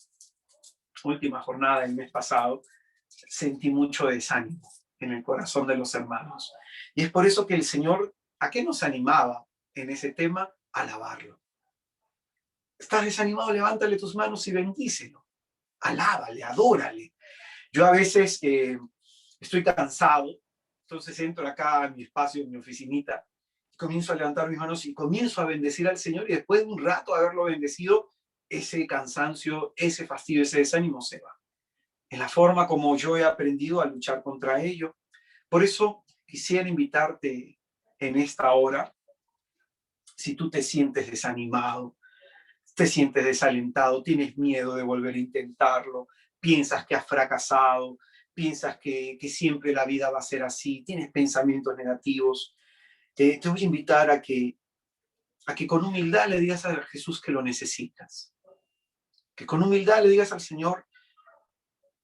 última jornada el mes pasado, sentí mucho desánimo en el corazón de los hermanos. Y es por eso que el Señor, ¿a qué nos animaba en ese tema? A alabarlo. ¿Estás desanimado? Levántale tus manos y bendícelo. Alábale, adórale. Yo a veces estoy cansado, entonces entro acá en mi espacio, en mi oficinita, comienzo a levantar mis manos y comienzo a bendecir al Señor, y después de un rato de haberlo bendecido, ese cansancio, ese fastidio, ese desánimo se va. Es la forma como yo he aprendido a luchar contra ello. Por eso quisiera invitarte en esta hora, si tú te sientes desanimado, te sientes desalentado, tienes miedo de volver a intentarlo, piensas que has fracasado, piensas que siempre la vida va a ser así, tienes pensamientos negativos, te voy a invitar a que con humildad le digas a Jesús que lo necesitas. Que con humildad le digas al Señor,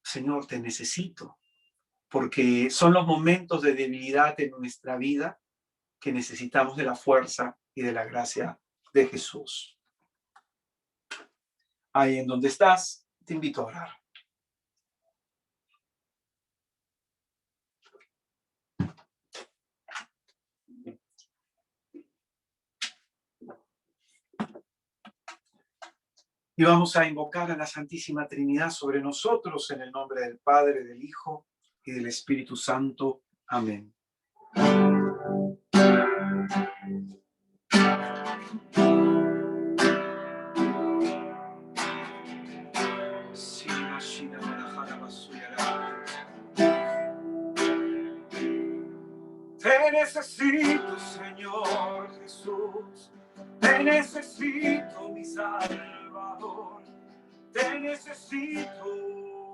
Señor, te necesito. Porque son los momentos de debilidad en nuestra vida que necesitamos de la fuerza y de la gracia de Jesús. Ahí en donde estás, te invito a orar. Y vamos a invocar a la Santísima Trinidad sobre nosotros en el nombre del Padre, del Hijo y del Espíritu Santo. Amén. Te necesito, Señor Jesús. Te necesito, mi Salvador. Te necesito.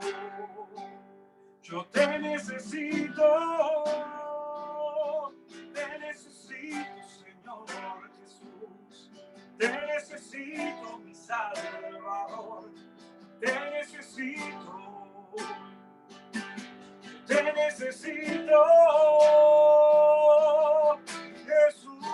Yo te necesito. Te necesito, Señor Jesús. Te necesito, mi Salvador. Te necesito. Te necesito, Jesús.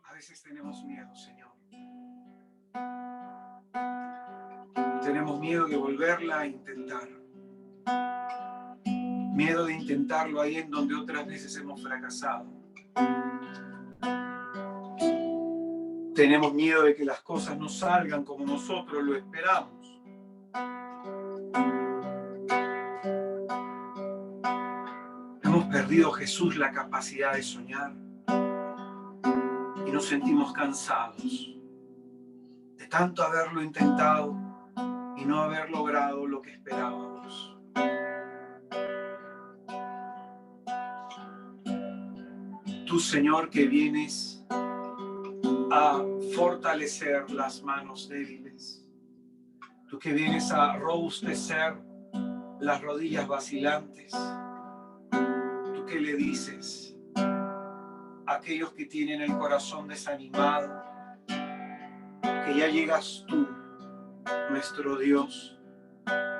A veces tenemos miedo, Señor. Tenemos miedo de volverla a intentar. Miedo de intentarlo ahí en donde otras veces hemos fracasado. Tenemos miedo de que las cosas no salgan como nosotros lo esperamos. Hemos perdido, Jesús, la capacidad de soñar y nos sentimos cansados de tanto haberlo intentado y no haber logrado lo que esperábamos. Tú, Señor, que vienes a fortalecer las manos débiles. Tú que vienes a robustecer las rodillas vacilantes. Tú que le dices a aquellos que tienen el corazón desanimado que ya llegas tú, nuestro Dios,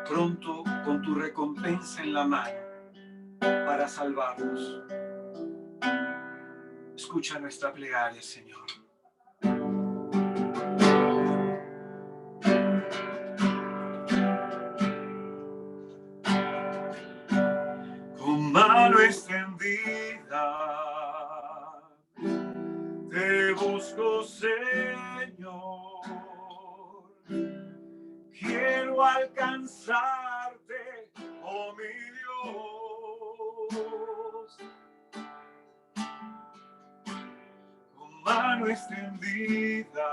pronto con tu recompensa en la mano para salvarnos. Escucha nuestra plegaria, Señor. Con mano extendida te busco, Señor. Quiero alcanzarte, oh mi Dios. Con mano extendida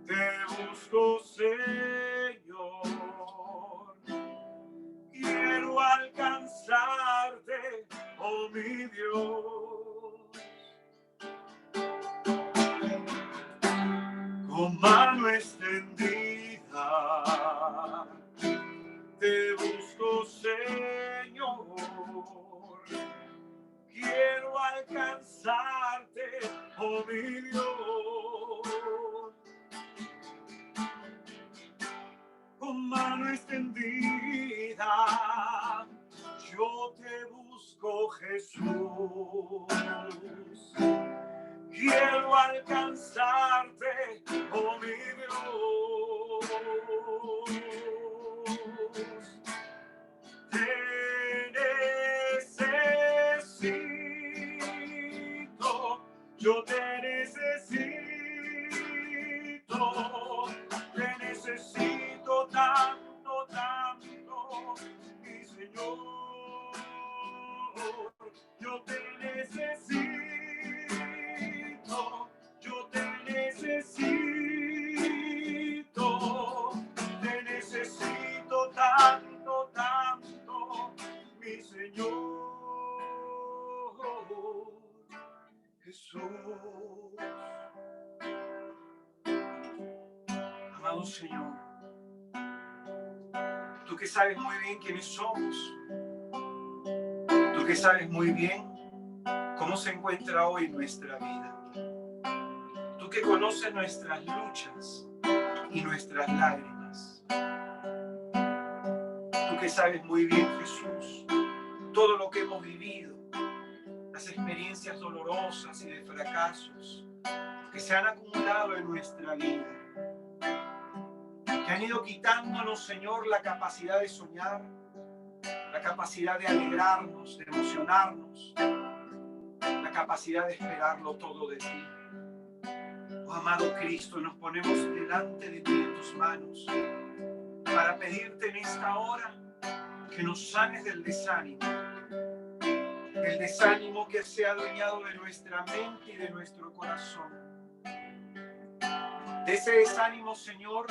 te busco, Señor. mi Dios. Con mano extendida te busco, Señor. Quiero alcanzarte, oh mi Dios. Con mano extendida yo te busco, Jesús. Quiero alcanzarte, oh mi Dios. Te necesito, yo te necesito tanto, tanto, mi Señor. Yo te necesito, yo te necesito tanto, tanto, mi Señor Jesús. Amado Señor, tú que sabes muy bien quiénes somos, tú que sabes muy bien cómo se encuentra hoy nuestra vida, tú que conoces nuestras luchas y nuestras lágrimas, tú que sabes muy bien, Jesús, todo lo que hemos vivido, las experiencias dolorosas y de fracasos que se han acumulado en nuestra vida, que han ido quitándonos, Señor, la capacidad de soñar, la capacidad de alegrarnos, de emocionarnos, la capacidad de esperarlo todo de ti. Oh, amado Cristo, nos ponemos delante de ti en tus manos para pedirte en esta hora que nos sanes del desánimo que se ha adueñado de nuestra mente y de nuestro corazón. De ese desánimo, Señor,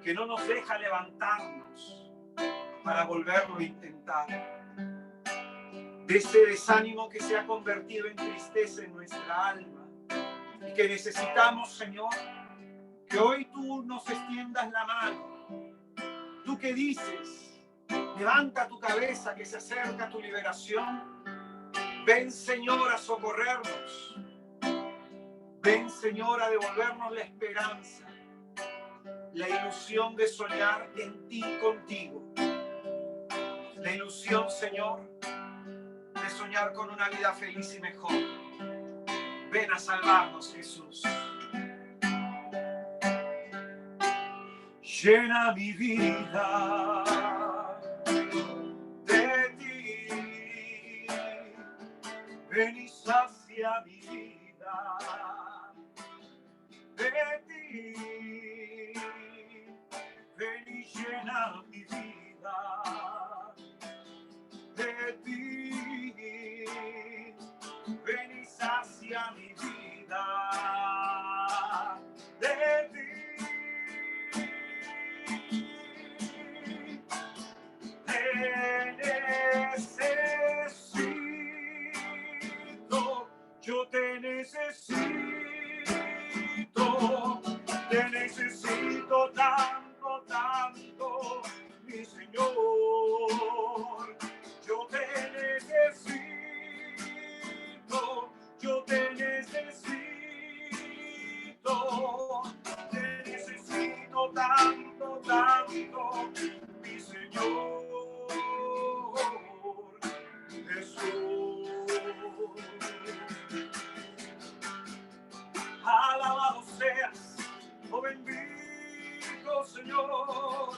que no nos deja levantarnos para volverlo a intentar. De ese desánimo que se ha convertido en tristeza en nuestra alma y que necesitamos, Señor, que hoy tú nos extiendas la mano. Tú que dices, levanta tu cabeza que se acerca tu liberación. Ven, Señor, a socorrernos. Ven, Señor, a devolvernos la esperanza, la ilusión de soñar en ti contigo. La ilusión, Señor, de soñar con una vida feliz y mejor. Ven a salvarnos, Jesús. Llena mi vida de ti. Ven y sacia mi vida de ti. Ven y llena mi vida de ti. Ven y sacia mi vida de ti. Te necesito, yo te necesito tanto, tanto, mi Señor. Yo te necesito, yo te necesito tanto, tanto, mi Señor Jesús. Alabado seas, oh bendito Señor.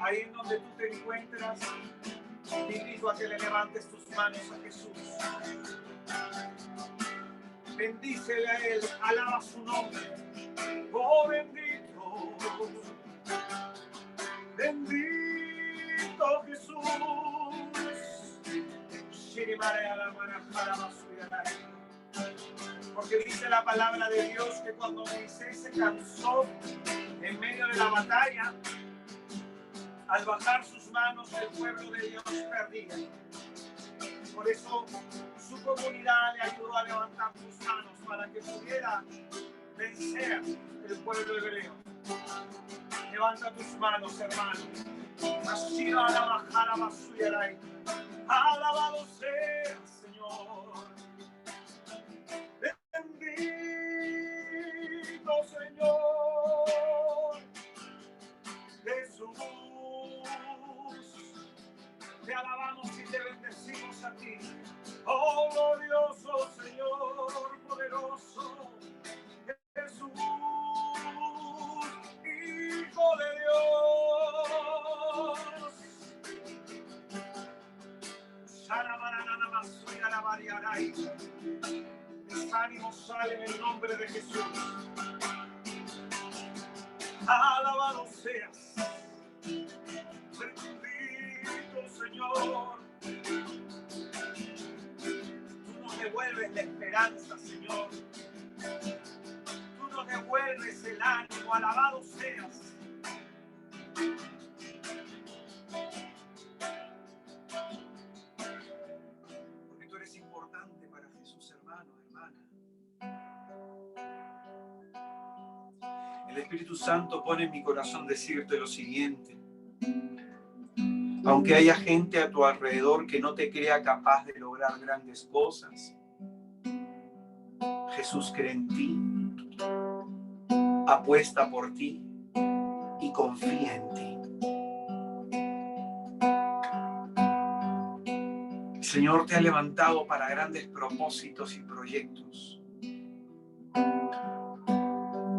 Ahí en donde tú te encuentras, te invito a que le levantes tus manos a Jesús. Bendícele a Él, alaba su nombre. Oh bendito, bendito Jesús. Porque dice la palabra de Dios que cuando Moisés se cansó en medio de la batalla, al bajar sus manos el pueblo de Dios perdía. Por eso su comunidad le ayudó a levantar sus manos para que pudiera vencer el pueblo hebreo. Levanta tus manos, hermano. Así va a bajar a Basuyaray. Alabado sea, Señor. Bendito, Señor. Jesús. Te alabamos y te bendecimos a ti. Oh, glorioso Señor, poderoso. Jesús, Hijo de Dios. Desánimo sale en el nombre de Jesús. Alabado seas, bendito Señor. Tú nos devuelves la esperanza, Señor. Tú nos devuelves el ánimo. Alabado seas. Porque tú eres importante para Jesús, hermano, hermana. El Espíritu Santo pone en mi corazón decirte lo siguiente. Aunque haya gente a tu alrededor que no te crea capaz de lograr grandes cosas, Jesús cree en ti, apuesta por ti y confía en ti. El Señor te ha levantado para grandes propósitos y proyectos,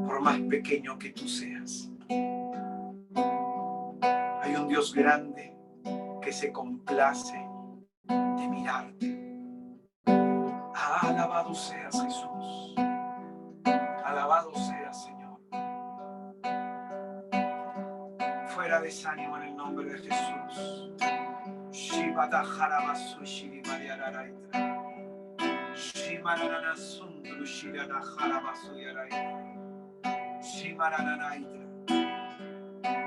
por más pequeño que tú seas. Hay un Dios grande que se complace de mirarte. Alabado seas, Jesús. Alabado seas, Señor. Fuera desánimo en el nombre de Jesús.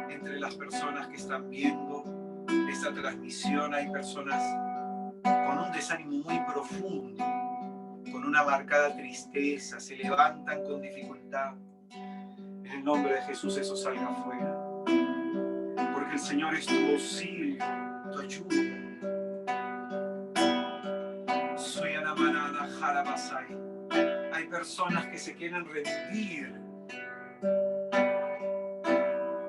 Entre las personas que están viendo esta transmisión hay personas con un desánimo muy profundo, con una marcada tristeza, se levantan con dificultad. En el nombre de Jesús eso salga afuera, porque el Señor es tu auxilio, tu ayuda. Hay personas que se quieren rendir,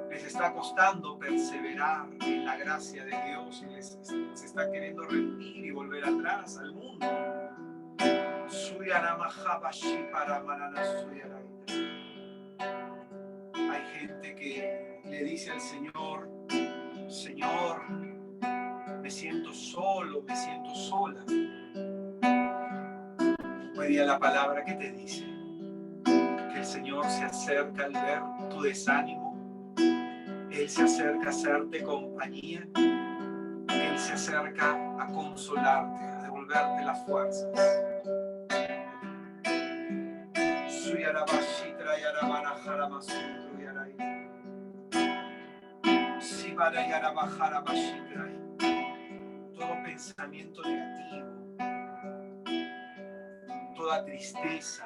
les está costando perseverar en la gracia de Dios y se está queriendo rendir y volver atrás al mundo. Hay gente que le dice al Señor: Señor, me siento solo, me siento sola. Hoy día la palabra que te dice que el Señor se acerca al ver tu desánimo. Él se acerca a hacerte compañía. Él se acerca a consolarte, a devolverte las fuerzas. Todo pensamiento negativo, toda tristeza,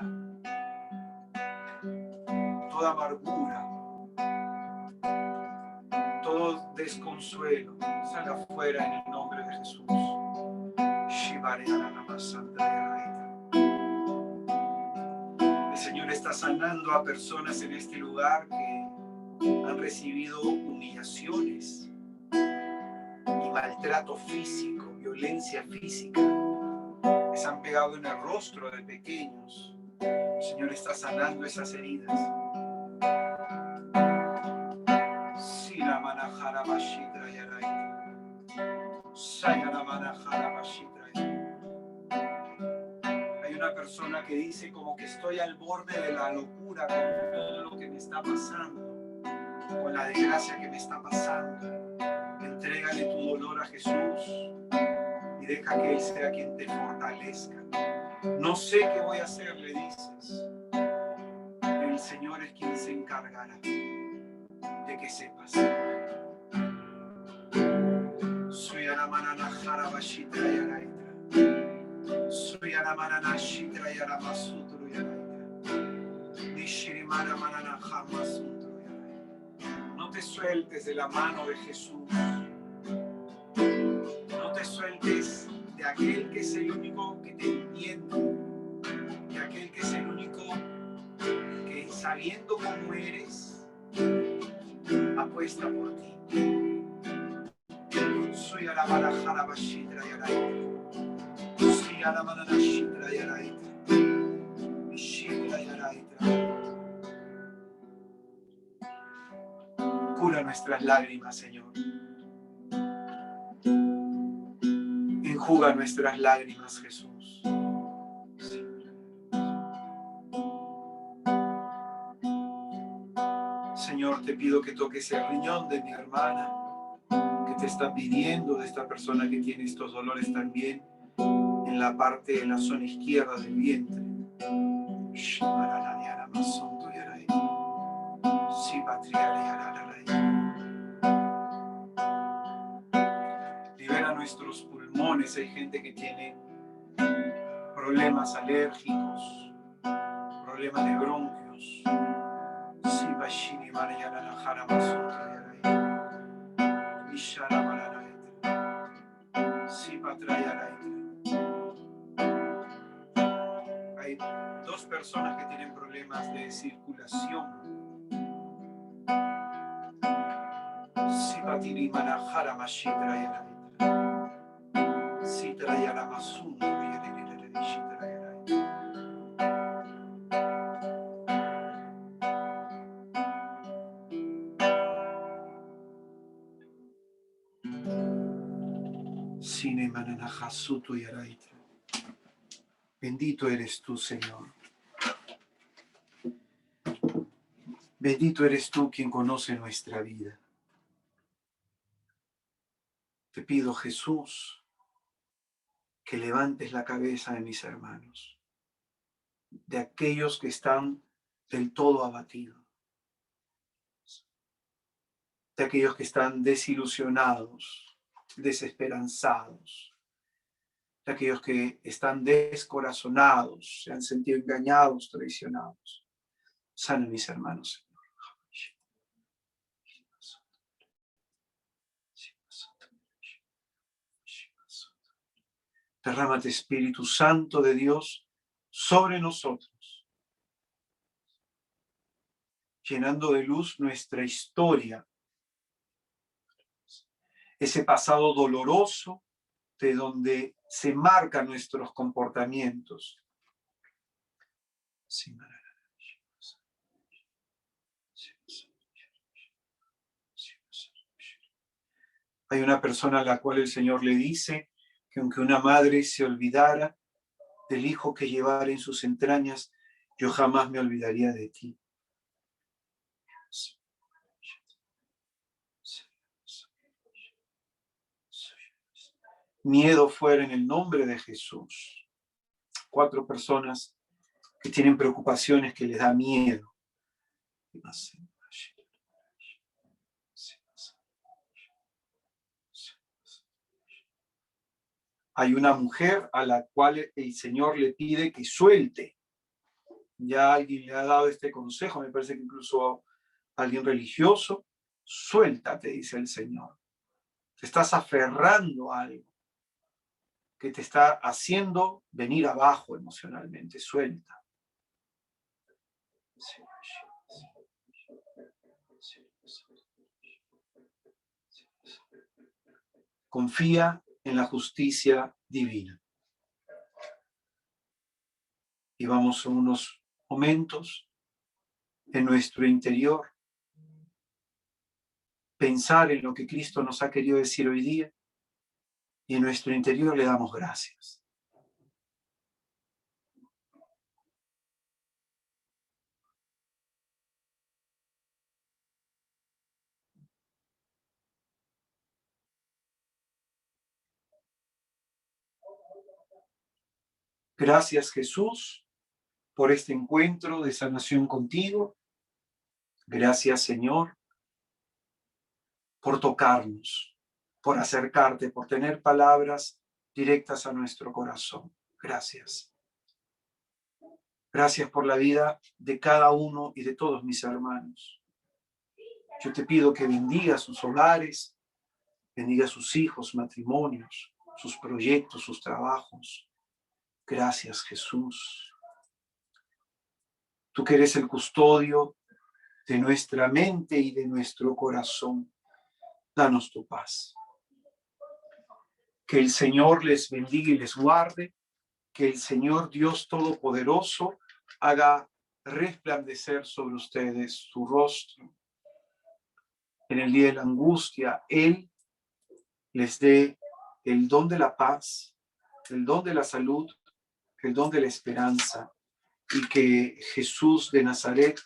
toda amargura, todo desconsuelo, salga afuera en el nombre de Jesús. El Señor está sanando a personas en este lugar que han recibido humillaciones y maltrato físico, violencia física. Les han pegado en el rostro de pequeños. El Señor está sanando esas heridas. Hay una persona que dice como que estoy al borde de la locura con todo lo que me está pasando, con la desgracia que me está pasando. Entrégale tu dolor a Jesús y deja que Él sea quien te fortalezca. No sé qué voy a hacer, le dices. El Señor es quien se encargará de que sepas. Soy Aramanana Jarabashitra Yaraitra. No te sueltes de la mano de Jesús. No te sueltes de aquel que es el único que te entiende, de aquel que es el único que, sabiendo cómo eres, apuesta por ti. Soy a la barajara bashitra y araita. Soy a la banana shitra y araita. Shitra y araita. Cura nuestras lágrimas, Señor. Enjuga nuestras lágrimas, Jesús. Señor, te pido que toques el riñón de mi hermana, que te está pidiendo, de esta persona que tiene estos dolores también en la parte, en la zona izquierda del vientre. Libera nuestros pulmones. Hay gente que tiene problemas alérgicos, problemas de bronquios. Hay dos personas que tienen problemas de circulación. Bendito eres tú, Señor. Bendito eres tú quien conoce nuestra vida. Te pido, Jesús, que levantes la cabeza de mis hermanos, de aquellos que están del todo abatidos, de aquellos que están desilusionados, desesperanzados, de aquellos que están descorazonados, se han sentido engañados, traicionados. Sana a mis hermanos, Señor. Derrámate, Espíritu Santo de Dios, sobre nosotros, llenando de luz nuestra historia, ese pasado doloroso de donde se marcan nuestros comportamientos. Hay una persona a la cual el Señor le dice que aunque una madre se olvidara del hijo que llevara en sus entrañas, yo jamás me olvidaría de ti. Miedo fuera en el nombre de Jesús. 4 personas que tienen preocupaciones que les da miedo. Hay una mujer a la cual el Señor le pide que suelte. Ya alguien le ha dado este consejo, me parece que incluso alguien religioso. Suéltate, dice el Señor. Te estás aferrando a algo que te está haciendo venir abajo emocionalmente. Suelta. Confía en la justicia divina. Y vamos a unos momentos en nuestro interior, pensar en lo que Cristo nos ha querido decir hoy día, y en nuestro interior le damos gracias. Gracias, Jesús, por este encuentro de sanación contigo. Gracias, Señor, por tocarnos, por acercarte, por tener palabras directas a nuestro corazón. Gracias. Gracias por la vida de cada uno y de todos mis hermanos. Yo te pido que bendiga sus hogares, bendiga sus hijos, matrimonios, sus proyectos, sus trabajos. Gracias, Jesús. Tú que eres el custodio de nuestra mente y de nuestro corazón, danos tu paz. Que el Señor les bendiga y les guarde, que el Señor Dios Todopoderoso haga resplandecer sobre ustedes su rostro. En el día de la angustia, Él les dé el don de la paz, el don de la salud, el don de la esperanza, y que Jesús de Nazaret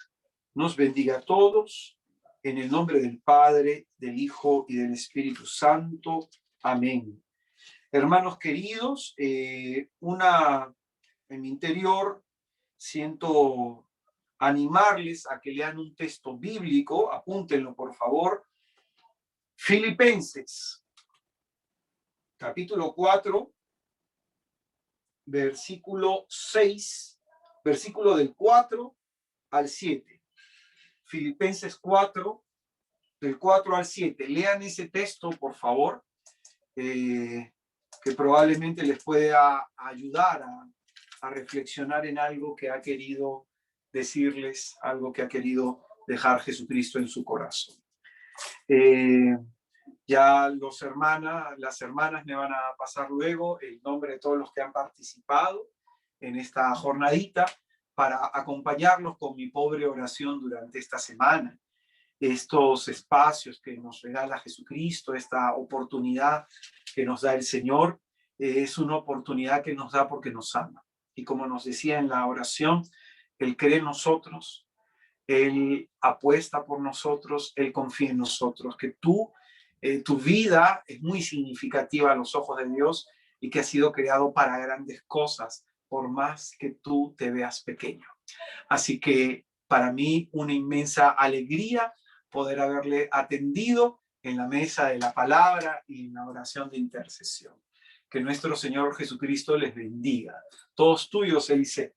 nos bendiga a todos, en el nombre del Padre, del Hijo y del Espíritu Santo. Amén. Hermanos queridos, en mi interior siento animarles a que lean un texto bíblico, apúntenlo por favor. Filipenses, capítulo 4, versículo 6, versículo del 4 al 7. Filipenses 4, del 4 al 7. Lean ese texto, por favor, que probablemente les pueda ayudar a reflexionar en algo que ha querido decirles, algo que ha querido dejar Jesucristo en su corazón. Ya las hermanas me van a pasar luego el nombre de todos los que han participado en esta jornadita para acompañarlos con mi pobre oración durante esta semana. Estos espacios que nos regala Jesucristo, esta oportunidad que nos da el Señor, es una oportunidad que nos da porque nos ama. Y como nos decía en la oración, Él cree en nosotros, Él apuesta por nosotros, Él confía en nosotros, que tu vida es muy significativa a los ojos de Dios y que has sido creado para grandes cosas, por más que tú te veas pequeño. Así que para mí una inmensa alegría poder haberle atendido en la mesa de la palabra y en la oración de intercesión. Que nuestro Señor Jesucristo les bendiga. Todos tuyos, Elise.